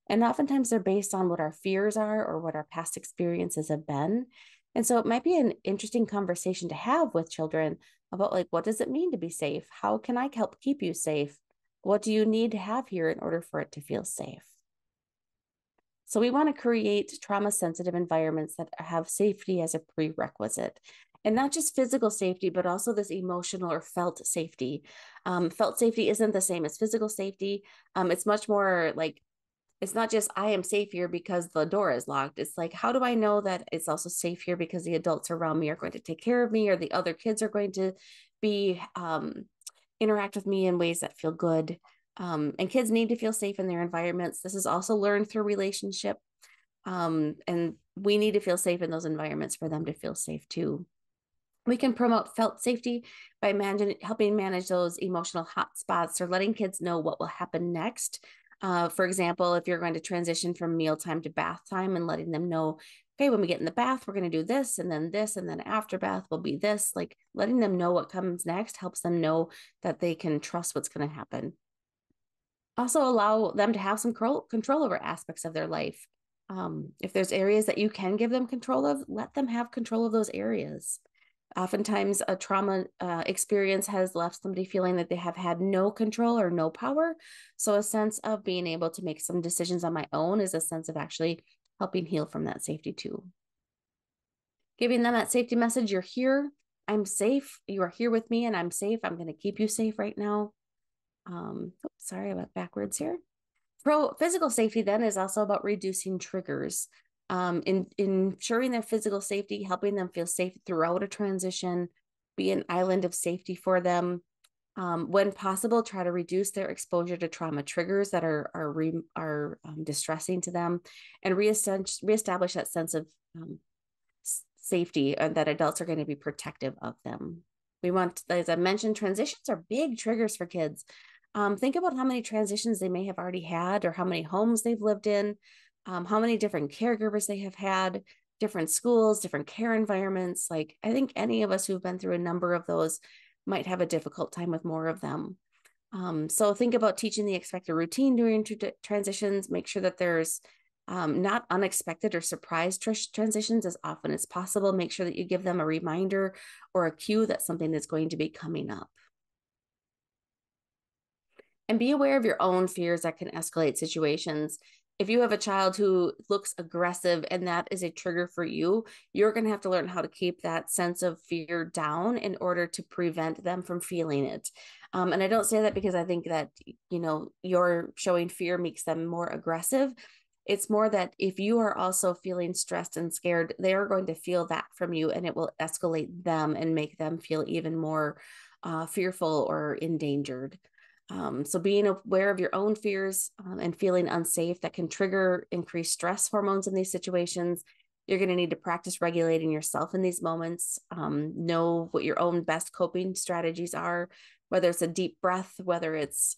And oftentimes, they're based on what our fears are or what our past experiences have been. And so it might be an interesting conversation to have with children about, like, what does it mean to be safe? How can I help keep you safe? What do you need to have here in order for it to feel safe? So we want to create trauma-sensitive environments that have safety as a prerequisite. And not just physical safety, but also this emotional or felt safety. Felt safety isn't the same as physical safety. It's much more like, it's not just I am safe here because the door is locked. It's like, how do I know that it's also safe here because the adults around me are going to take care of me, or the other kids are going to be interact with me in ways that feel good. And kids need to feel safe in their environments. This is also learned through relationship. And we need to feel safe in those environments for them to feel safe too. We can promote felt safety by helping manage those emotional hot spots or letting kids know what will happen next. For example, if you're going to transition from mealtime to bath time and letting them know, okay, when we get in the bath, we're going to do this, and then after bath will be this. Like letting them know what comes next helps them know that they can trust what's going to happen. Also allow them to have some control over aspects of their life. If there's areas that you can give them control of, let them have control of those areas. Oftentimes, a trauma experience has left somebody feeling that they have had no control or no power. So a sense of being able to make some decisions on my own is a sense of actually helping heal from that safety too. Giving them that safety message, you're here, I'm safe, you are here with me, and I'm safe. I'm going to keep you safe right now. Sorry, I went backwards here. Physical safety then is also about reducing triggers, in ensuring their physical safety, helping them feel safe throughout a transition, be an island of safety for them. When possible, try to reduce their exposure to trauma triggers that are distressing to them, and reestablish that sense of safety, and that adults are going to be protective of them. We want, as I mentioned, transitions are big triggers for kids. Think about how many transitions they may have already had, or how many homes they've lived in, how many different caregivers they have had, different schools, different care environments. Like, I think any of us who've been through a number of those might have a difficult time with more of them. So think about teaching the expected routine during transitions. Make sure that there's not unexpected or surprise transitions as often as possible. Make sure that you give them a reminder or a cue that something is going to be coming up. And be aware of your own fears that can escalate situations. If you have a child who looks aggressive and that is a trigger for you, you're going to have to learn how to keep that sense of fear down in order to prevent them from feeling it. And I don't say that because I think that, your showing fear makes them more aggressive. It's more that if you are also feeling stressed and scared, they are going to feel that from you, and it will escalate them and make them feel even more fearful or endangered. So being aware of your own fears and feeling unsafe that can trigger increased stress hormones in these situations. You're going to need to practice regulating yourself in these moments. Know what your own best coping strategies are, whether it's a deep breath, whether it's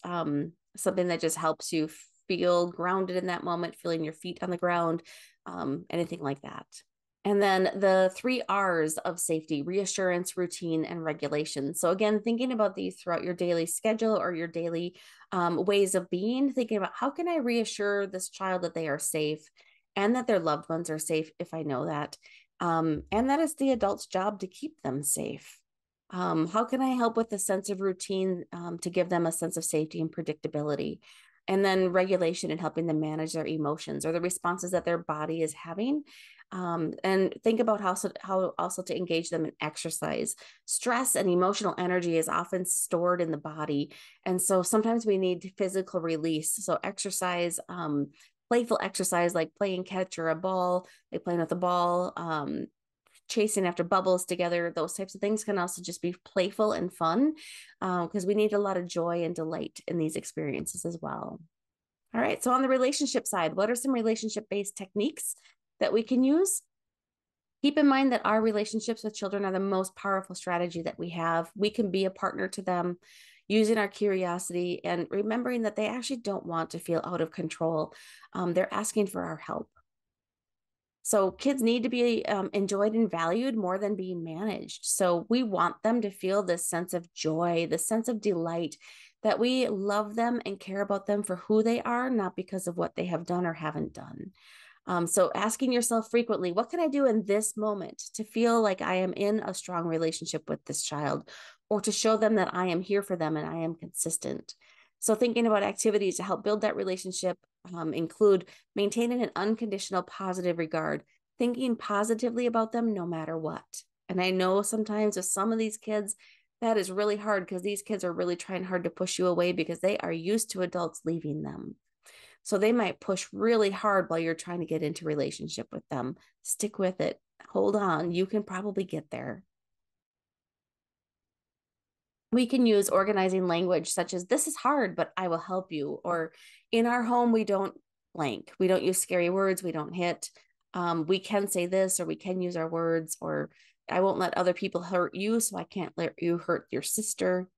something that just helps you feel grounded in that moment, feeling your feet on the ground, anything like that. And then the 3 R's of safety: reassurance, routine, and regulation. So again, thinking about these throughout your daily schedule or your daily ways of being, thinking about how can I reassure this child that they are safe and that their loved ones are safe if I know that. And that is the adult's job to keep them safe. How can I help with a sense of routine to give them a sense of safety and predictability? And then regulation and helping them manage their emotions or the responses that their body is having. And think about how also to engage them in exercise. Stress and emotional energy is often stored in the body. And so sometimes we need physical release. So exercise, playful exercise like playing catch or a ball, like playing with a ball, chasing after bubbles together, those types of things can also just be playful and fun because we need a lot of joy and delight in these experiences as well. All right, so on the relationship side, what are some relationship-based techniques that we can use? Keep in mind that our relationships with children are the most powerful strategy that we have. We can be a partner to them using our curiosity and remembering that they actually don't want to feel out of control. They're asking for our help. So kids need to be enjoyed and valued more than being managed. So we want them to feel this sense of joy, this sense of delight, that we love them and care about them for who they are, not because of what they have done or haven't done. So asking yourself frequently, what can I do in this moment to feel like I am in a strong relationship with this child, or to show them that I am here for them and I am consistent? So thinking about activities to help build that relationship include maintaining an unconditional positive regard, thinking positively about them no matter what. And I know sometimes with some of these kids, that is really hard because these kids are really trying hard to push you away because they are used to adults leaving them. So they might push really hard while you're trying to get into relationship with them. Stick with it. Hold on. You can probably get there. We can use organizing language such as, this is hard, but I will help you. Or in our home, we don't blank. We don't use scary words. We don't hit. We can say this, or we can use our words, or I won't let other people hurt you, so I can't let you hurt your sister.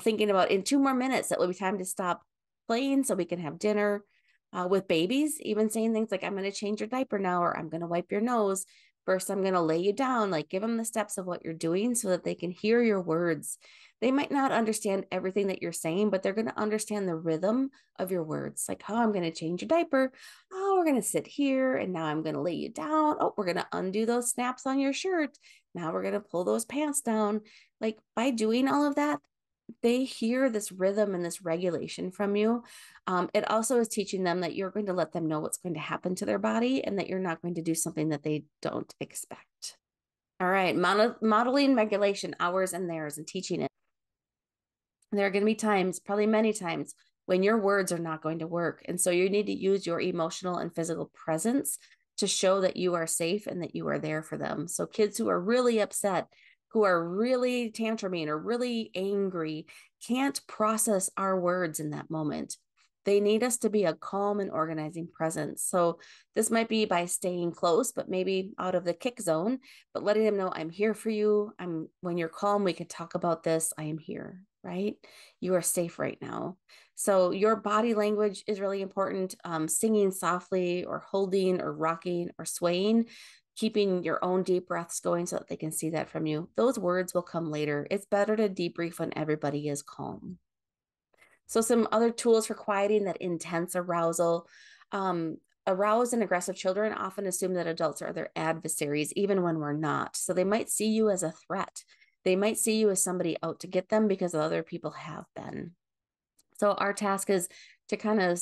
Thinking about in 2 more minutes, that will be time to stop playing so we can have dinner. With babies, even saying things like, I'm going to change your diaper now, or I'm going to wipe your nose. First, I'm going to lay you down, like give them the steps of what you're doing so that they can hear your words. They might not understand everything that you're saying, but they're going to understand the rhythm of your words. Like, oh, I'm going to change your diaper. Oh, we're going to sit here. And now I'm going to lay you down. Oh, we're going to undo those snaps on your shirt. Now we're going to pull those pants down. Like by doing all of that, they hear this rhythm and this regulation from you. It also is teaching them that you're going to let them know what's going to happen to their body and that you're not going to do something that they don't expect. All right, modeling regulation, ours and theirs, and teaching it. There are going to be times, probably many times, when your words are not going to work. And so you need to use your emotional and physical presence to show that you are safe and that you are there for them. So kids who are really upset, who are really tantruming or really angry, can't process our words in that moment. They need us to be a calm and organizing presence. So this might be by staying close, but maybe out of the kick zone, but letting them know, I'm here for you. When you're calm, we can talk about this. I am here, right? You are safe right now. So your body language is really important. Singing softly or holding or rocking or swaying, keeping your own deep breaths going so that they can see that from you. Those words will come later. It's better to debrief when everybody is calm. So some other tools for quieting that intense arousal. Aroused and aggressive children often assume that adults are their adversaries, even when we're not. So they might see you as a threat. They might see you as somebody out to get them because other people have been. So our task is to kind of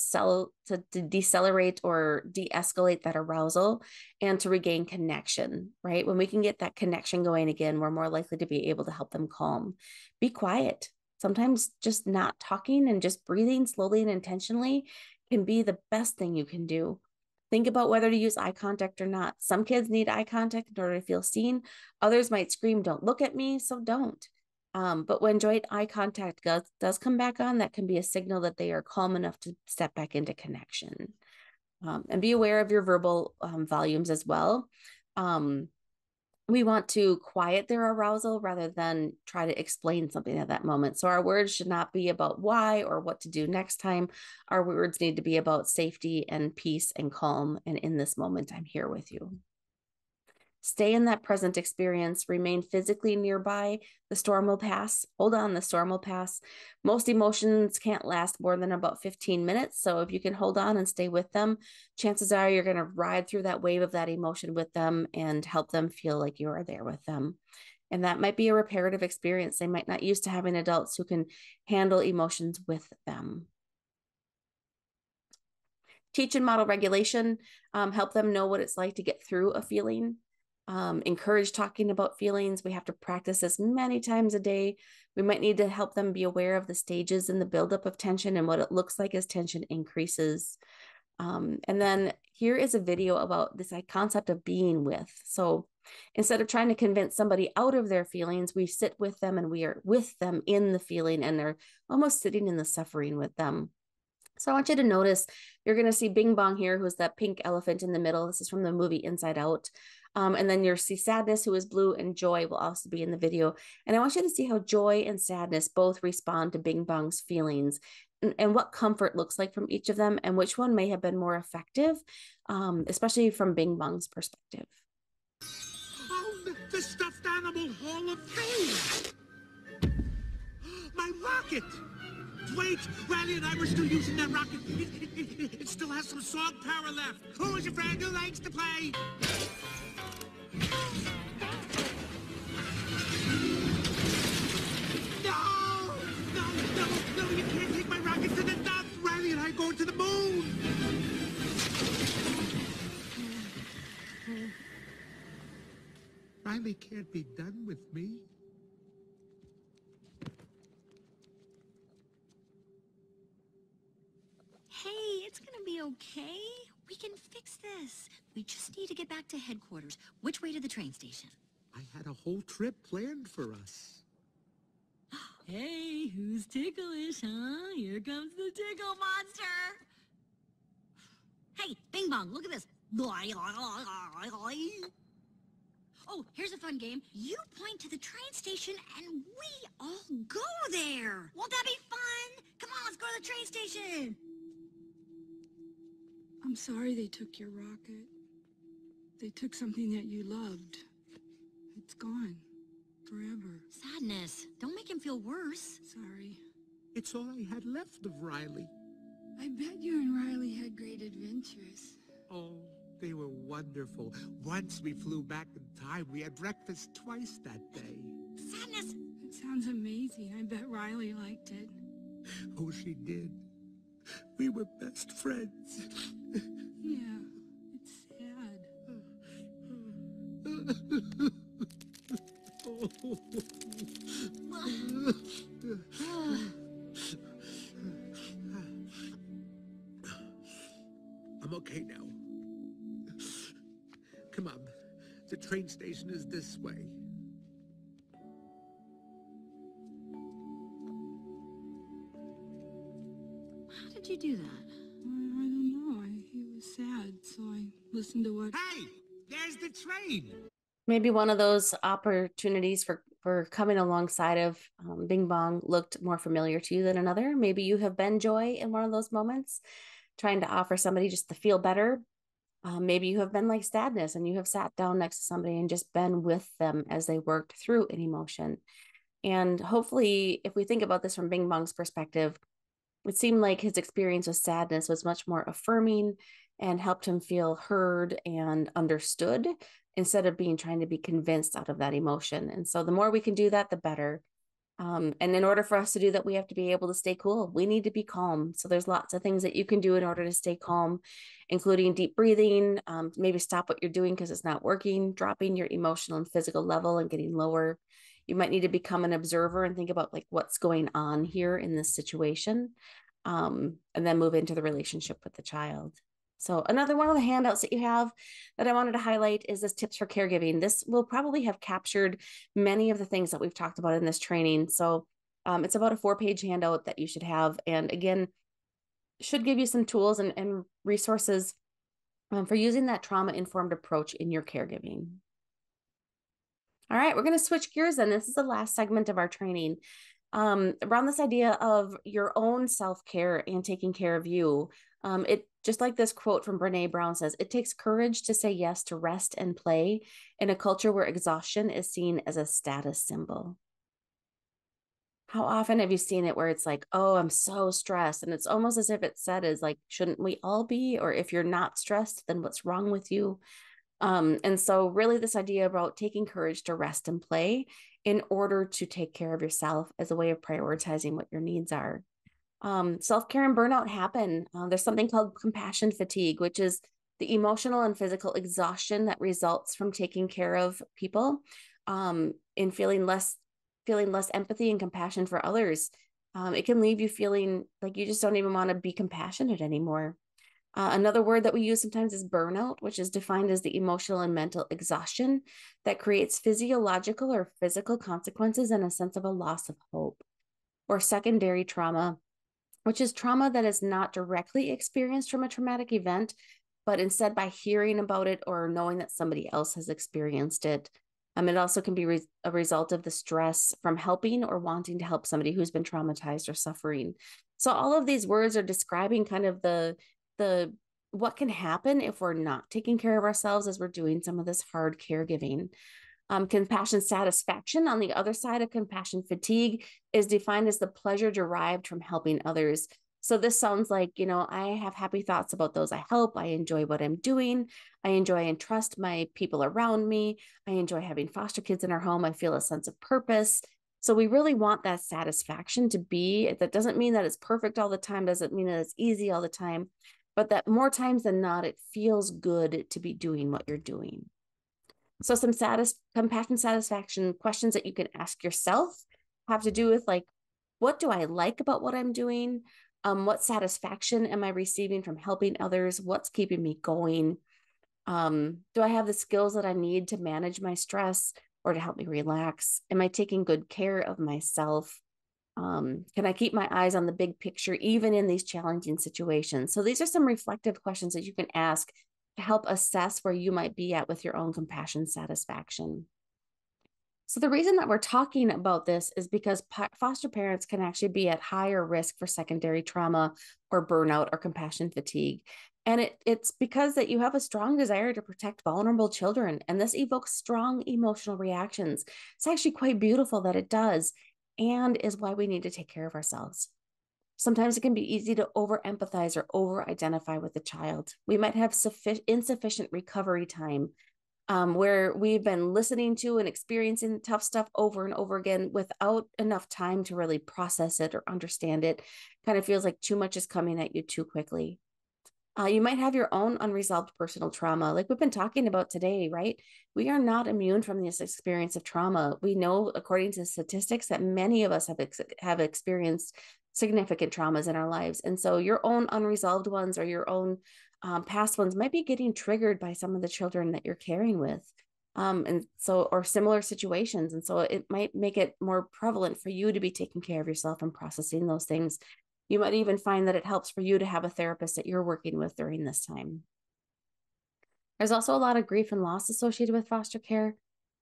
to decelerate or de-escalate that arousal and to regain connection, right? When we can get that connection going again, we're more likely to be able to help them calm. Be quiet. Sometimes just not talking and just breathing slowly and intentionally can be the best thing you can do. Think about whether to use eye contact or not. Some kids need eye contact in order to feel seen. Others might scream, don't look at me, so don't. But when joint eye contact does come back on, that can be a signal that they are calm enough to step back into connection. And be aware of your verbal volumes as well. we want to quiet their arousal rather than try to explain something at that moment. So our words should not be about why or what to do next time. Our words need to be about safety and peace and calm. And in this moment, I'm here with you. Stay in that present experience, remain physically nearby. The storm will pass. Hold on, the storm will pass. Most emotions can't last more than about 15 minutes. So if you can hold on and stay with them, chances are you're going to ride through that wave of that emotion with them and help them feel like you are there with them. And that might be a reparative experience. They might not used to having adults who can handle emotions with them. Teach and model regulation, help them know what it's like to get through a feeling. Encourage talking about feelings. We have to practice this many times a day. We might need to help them be aware of the stages in the buildup of tension and what it looks like as tension increases. And then here is a video about this concept of being with. So instead of trying to convince somebody out of their feelings, we sit with them and we are with them in the feeling, and they're almost sitting in the suffering with them. So I want you to notice, you're going to see Bing Bong here, who's that pink elephant in the middle. This is from the movie Inside Out. And then you'll see Sadness, who is blue, and Joy will also be in the video. And I want you to see how Joy and Sadness both respond to Bing Bong's feelings, and what comfort looks like from each of them, and which one may have been more effective, especially from Bing Bong's perspective. Oh, the stuffed animal Hall of Fame! My rocket! Wait, Riley and I were still using that rocket. It still has some song power left. Who's your friend who likes to play? No! No, you can't take my rocket to the top. Riley and I are going to the moon. Riley can't be done with me. Hey, it's gonna be okay. We can fix this. We just need to get back to headquarters. Which way to the train station? I had a whole trip planned for us. Hey, who's ticklish, huh? Here comes the tickle monster. Hey, Bing Bong, look at this. Oh, here's a fun game. You point to the train station and we all go there. Won't that be fun? Come on, let's go to the train station. I'm sorry they took your rocket. They took something that you loved. It's gone. Forever. Sadness. Don't make him feel worse. Sorry. It's all I had left of Riley. I bet you and Riley had great adventures. Oh, they were wonderful. Once we flew back in time, we had breakfast twice that day. Sadness. It sounds amazing. I bet Riley liked it. Oh, she did. We were best friends. Yeah, it's sad. I'm okay now. Come on. The train station is this way. How did you do that? I don't know. He was sad, so I listened to what... Hey! There's the train! Maybe one of those opportunities for coming alongside of Bing Bong looked more familiar to you than another. Maybe you have been Joy in one of those moments, trying to offer somebody just to feel better. Maybe you have been like Sadness and you have sat down next to somebody and just been with them as they worked through an emotion. And hopefully, if we think about this from Bing Bong's perspective, it seemed like his experience with Sadness was much more affirming and helped him feel heard and understood instead of trying to be convinced out of that emotion. And so the more we can do that, the better. And in order for us to do that, we have to be able to stay cool. We need to be calm. So there's lots of things that you can do in order to stay calm, including deep breathing, maybe stop what you're doing because it's not working, dropping your emotional and physical level and getting lower. You might need to become an observer and think about like what's going on here in this situation, and then move into the relationship with the child. So another one of the handouts that you have that I wanted to highlight is this tips for caregiving. This will probably have captured many of the things that we've talked about in this training. So it's about a 4-page handout that you should have. And again, should give you some tools and resources for using that trauma-informed approach in your caregiving. All right, we're going to switch gears then. This is the last segment of our training. Around this idea of your own self-care and taking care of you. It just like this quote from Brene Brown says, it takes courage to say yes to rest and play in a culture where exhaustion is seen as a status symbol. How often have you seen it where it's like, oh, I'm so stressed? And it's almost as if it's said as like, shouldn't we all be? Or if you're not stressed, then what's wrong with you? And so really this idea about taking courage to rest and play in order to take care of yourself as a way of prioritizing what your needs are. Self-care and burnout happen. There's something called compassion fatigue, which is the emotional and physical exhaustion that results from taking care of people, in feeling less empathy and compassion for others. It can leave you feeling like you just don't even want to be compassionate anymore. Another word that we use sometimes is burnout, which is defined as the emotional and mental exhaustion that creates physiological or physical consequences and a sense of a loss of hope. Or secondary trauma, which is trauma that is not directly experienced from a traumatic event, but instead by hearing about it or knowing that somebody else has experienced it. It also can be a result of the stress from helping or wanting to help somebody who's been traumatized or suffering. So all of these words are describing kind of the what can happen if we're not taking care of ourselves as we're doing some of this hard caregiving. Compassion satisfaction on the other side of compassion fatigue is defined as the pleasure derived from helping others. So this sounds like, I have happy thoughts about those I help. I enjoy what I'm doing. I enjoy and trust my people around me. I enjoy having foster kids in our home. I feel a sense of purpose. So we really want that satisfaction to be, that doesn't mean that it's perfect all the time, doesn't mean that it's easy all the time, but that more times than not, it feels good to be doing what you're doing. So some compassion satisfaction questions that you can ask yourself have to do with like, what do I like about what I'm doing? What satisfaction am I receiving from helping others? What's keeping me going? Do I have the skills that I need to manage my stress or to help me relax? Am I taking good care of myself? Can I keep my eyes on the big picture, even in these challenging situations? So these are some reflective questions that you can ask to help assess where you might be at with your own compassion satisfaction. So the reason that we're talking about this is because foster parents can actually be at higher risk for secondary trauma or burnout or compassion fatigue. And it's because that you have a strong desire to protect vulnerable children, and this evokes strong emotional reactions. It's actually quite beautiful that it does, and is why we need to take care of ourselves. Sometimes it can be easy to over-empathize or over-identify with the child. We might have insufficient recovery time, where we've been listening to and experiencing tough stuff over and over again without enough time to really process it or understand it. Kind of feels like too much is coming at you too quickly. You might have your own unresolved personal trauma, like we've been talking about today, right? We are not immune from this experience of trauma. We know, according to statistics, that many of us have experienced significant traumas in our lives. And so your own unresolved ones or your own past ones might be getting triggered by some of the children that you're caring with. And so, or similar situations. And so it might make it more prevalent for you to be taking care of yourself and processing those things. You might even find that it helps for you to have a therapist that you're working with during this time. There's also a lot of grief and loss associated with foster care,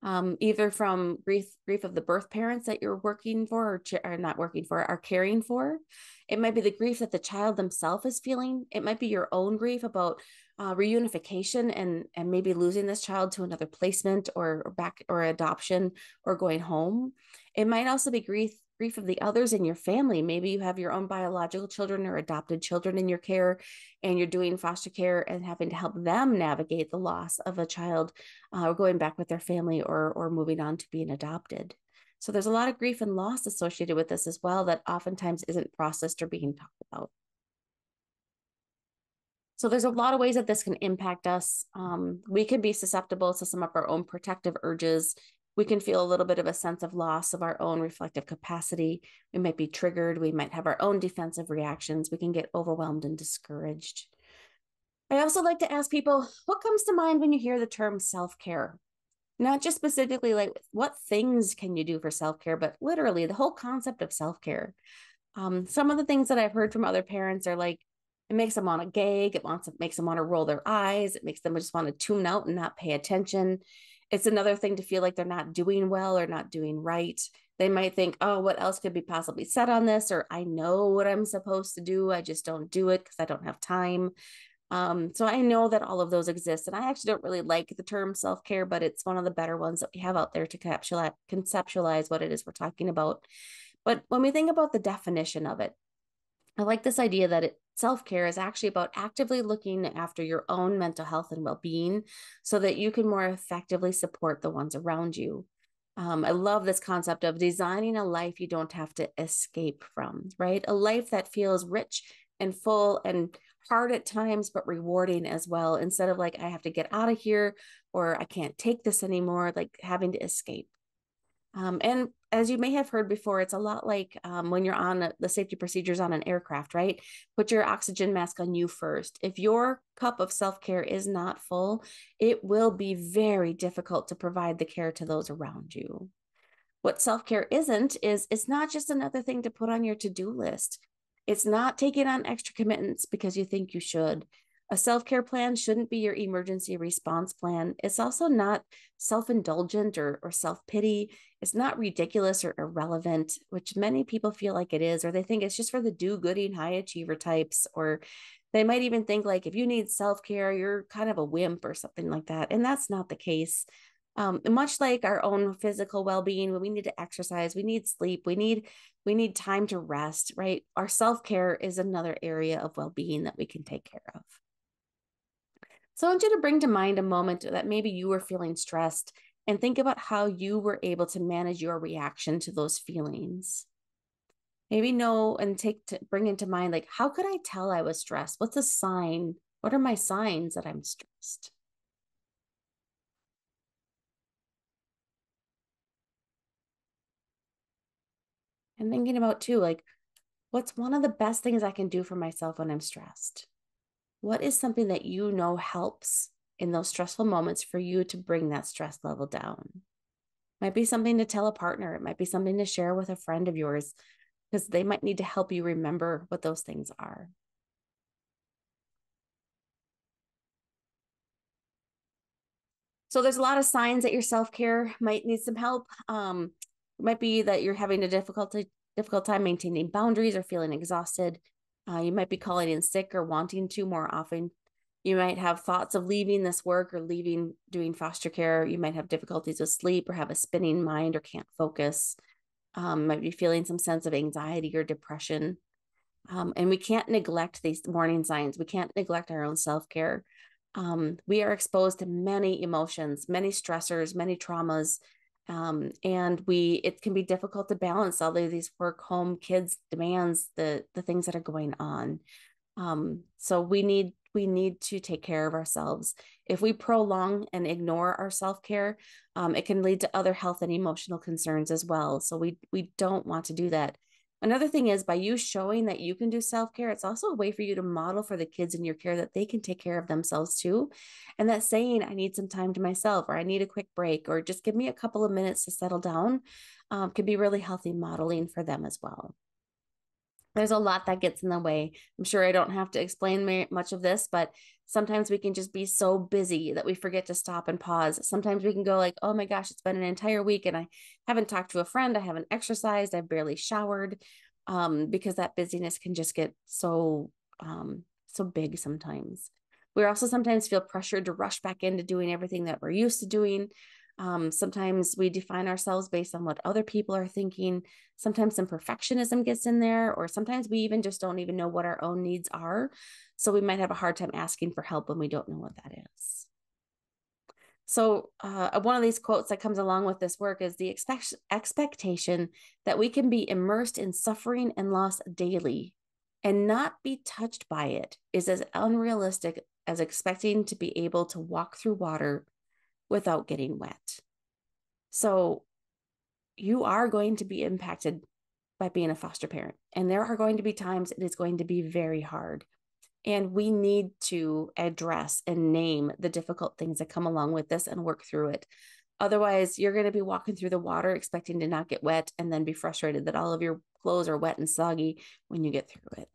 either from grief of the birth parents that you're working for or not working for, are caring for. It might be the grief that the child themselves is feeling. It might be your own grief about reunification and maybe losing this child to another placement or back or adoption or going home. It might also be grief of the others in your family. Maybe you have your own biological children or adopted children in your care, and you're doing foster care and having to help them navigate the loss of a child going back with their family or moving on to being adopted. So there's a lot of grief and loss associated with this as well that oftentimes isn't processed or being talked about. So there's a lot of ways that this can impact us. We can be susceptible to some of our own protective urges. We can feel a little bit of a sense of loss of our own reflective capacity. We might be triggered. We might have our own defensive reactions. We can get overwhelmed and discouraged. I also like to ask people, what comes to mind when you hear the term self-care? Not just specifically like what things can you do for self-care, but literally the whole concept of self-care. Some of the things that I've heard from other parents are like, it makes them want to gag. It makes them want to roll their eyes. It makes them just want to tune out and not pay attention. It's another thing to feel like they're not doing well or not doing right. They might think, oh, what else could be possibly said on this? Or I know what I'm supposed to do. I just don't do it because I don't have time. So I know that all of those exist. And I actually don't really like the term self-care, but it's one of the better ones that we have out there to conceptualize what it is we're talking about. But when we think about the definition of it, I like this idea that self-care is actually about actively looking after your own mental health and well-being so that you can more effectively support the ones around you. I love this concept of designing a life you don't have to escape from, right? A life that feels rich and full and hard at times, but rewarding as well, instead of like, I have to get out of here or I can't take this anymore, like having to escape. And as you may have heard before, it's a lot like when you're on the safety procedures on an aircraft, right? Put your oxygen mask on you first. If your cup of self-care is not full, it will be very difficult to provide the care to those around you. What self-care isn't is it's not just another thing to put on your to-do list. It's not taking on extra commitments because you think you should. A self-care plan shouldn't be your emergency response plan. It's also not self-indulgent or self-pity. It's not ridiculous or irrelevant, which many people feel like it is, or they think it's just for the do-gooding high achiever types, or they might even think like if you need self-care, you're kind of a wimp or something like that. And that's not the case. Much like our own physical well-being, when we need to exercise, we need sleep, we need time to rest, right? Our self-care is another area of well-being that we can take care of. So I want you to bring to mind a moment that maybe you were feeling stressed and think about how you were able to manage your reaction to those feelings. Maybe know and bring into mind, like, how could I tell I was stressed? What's a sign? What are my signs that I'm stressed? And thinking about too, like, what's one of the best things I can do for myself when I'm stressed? What is something that you know helps in those stressful moments for you to bring that stress level down? Might be something to tell a partner. It might be something to share with a friend of yours because they might need to help you remember what those things are. So there's a lot of signs that your self-care might need some help. It might be that you're having a difficult time maintaining boundaries or feeling exhausted. You might be calling in sick or wanting to more often. You might have thoughts of leaving this work or leaving doing foster care. You might have difficulties with sleep or have a spinning mind or can't focus. Might be feeling some sense of anxiety or depression. And we can't neglect these warning signs. We can't neglect our own self-care. We are exposed to many emotions, many stressors, many traumas. And it can be difficult to balance all of these work, home, kids demands, the things that are going on. So we need to take care of ourselves. If we prolong and ignore our self-care, it can lead to other health and emotional concerns as well. So we don't want to do that. Another thing is by you showing that you can do self-care, it's also a way for you to model for the kids in your care that they can take care of themselves too. And that saying, I need some time to myself, or I need a quick break, or just give me a couple of minutes to settle down, can be really healthy modeling for them as well. There's a lot that gets in the way. I'm sure I don't have to explain much of this, but sometimes we can just be so busy that we forget to stop and pause. Sometimes we can go like, oh my gosh, it's been an entire week and I haven't talked to a friend. I haven't exercised. I've barely showered, because that busyness can just get so big sometimes. We also sometimes feel pressured to rush back into doing everything that we're used to doing. Sometimes we define ourselves based on what other people are thinking. Sometimes some perfectionism gets in there, or sometimes we even just don't even know what our own needs are. So we might have a hard time asking for help when we don't know what that is. So one of these quotes that comes along with this work is the expectation that we can be immersed in suffering and loss daily and not be touched by it is as unrealistic as expecting to be able to walk through water without getting wet. So you are going to be impacted by being a foster parent. And there are going to be times it is going to be very hard. And we need to address and name the difficult things that come along with this and work through it. Otherwise, you're going to be walking through the water expecting to not get wet and then be frustrated that all of your clothes are wet and soggy when you get through it.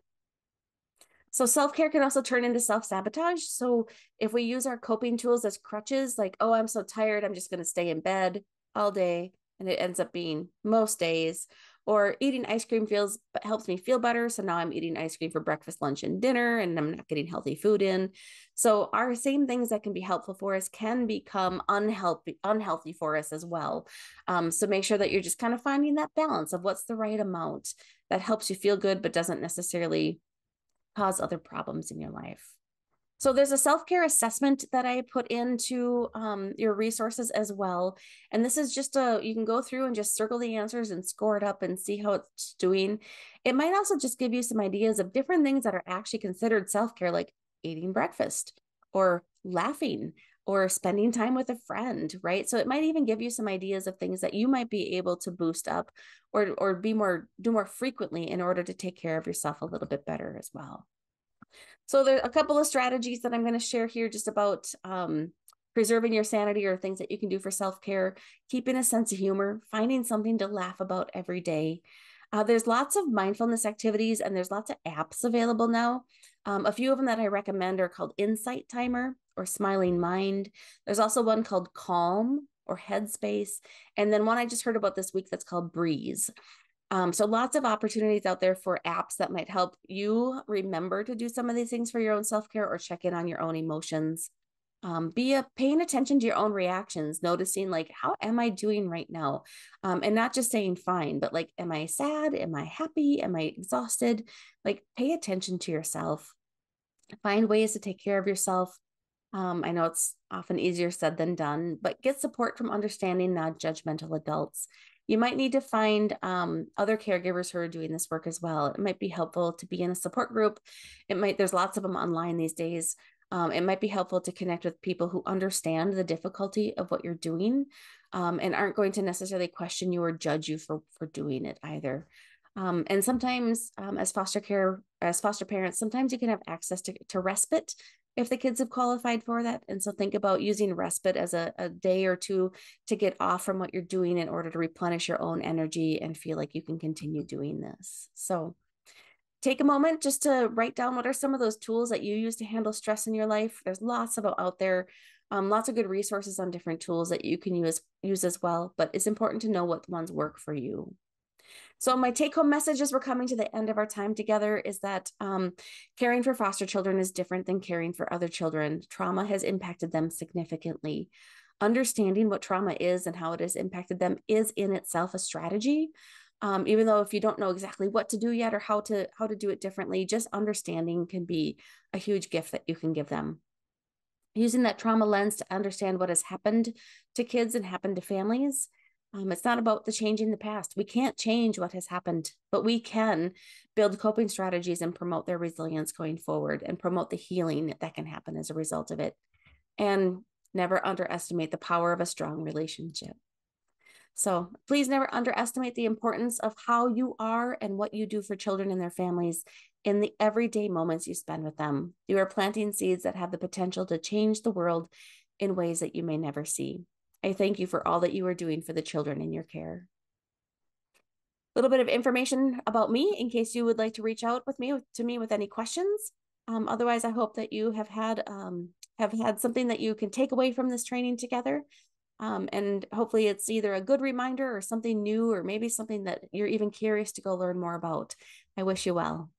So self-care can also turn into self-sabotage. So if we use our coping tools as crutches, like, oh, I'm so tired, I'm just going to stay in bed all day, and it ends up being most days, or eating ice cream helps me feel better. So now I'm eating ice cream for breakfast, lunch, and dinner, and I'm not getting healthy food in. So our same things that can be helpful for us can become unhealthy for us as well. So make sure that you're just kind of finding that balance of what's the right amount that helps you feel good, but doesn't necessarily cause other problems in your life. So there's a self-care assessment that I put into your resources as well. And this is just you can go through and just circle the answers and score it up and see how it's doing. It might also just give you some ideas of different things that are actually considered self-care, like eating breakfast or laughing or spending time with a friend, right? So it might even give you some ideas of things that you might be able to boost up or do more frequently in order to take care of yourself a little bit better as well. So there are a couple of strategies that I'm going to share here just about preserving your sanity or things that you can do for self-care, keeping a sense of humor, finding something to laugh about every day. There's lots of mindfulness activities and there's lots of apps available now. A few of them that I recommend are called Insight Timer or Smiling Mind. There's also one called Calm or Headspace. And then one I just heard about this week that's called Breeze. So lots of opportunities out there for apps that might help you remember to do some of these things for your own self-care or check in on your own emotions. Paying attention to your own reactions, noticing like, how am I doing right now? And not just saying fine, but like, am I sad? Am I happy? Am I exhausted? Like, pay attention to yourself. Find ways to take care of yourself. I know it's often easier said than done, but get support from understanding, non-judgmental adults. You might need to find other caregivers who are doing this work as well. It might be helpful to be in a support group. There's lots of them online these days. It might be helpful to connect with people who understand the difficulty of what you're doing and aren't going to necessarily question you or judge you for doing it either. And sometimes as foster parents, sometimes you can have access to respite if the kids have qualified for that. And so think about using respite as a day or two to get off from what you're doing in order to replenish your own energy and feel like you can continue doing this. So take a moment just to write down what are some of those tools that you use to handle stress in your life. There's lots of out there, lots of good resources on different tools that you can use as well, but it's important to know what ones work for you. So my take-home message as we're coming to the end of our time together is that caring for foster children is different than caring for other children. Trauma has impacted them significantly. Understanding what trauma is and how it has impacted them is in itself a strategy. Even though if you don't know exactly what to do yet or how to do it differently, just understanding can be a huge gift that you can give them. Using that trauma lens to understand what has happened to kids and happened to families. It's not about changing the past. We can't change what has happened, but we can build coping strategies and promote their resilience going forward and promote the healing that can happen as a result of it. And never underestimate the power of a strong relationship. So please never underestimate the importance of how you are and what you do for children and their families in the everyday moments you spend with them. You are planting seeds that have the potential to change the world in ways that you may never see. I thank you for all that you are doing for the children in your care. A little bit of information about me in case you would like to reach out to me with any questions. Otherwise, I hope that you have had something that you can take away from this training together. And hopefully it's either a good reminder or something new, or maybe something that you're even curious to go learn more about. I wish you well.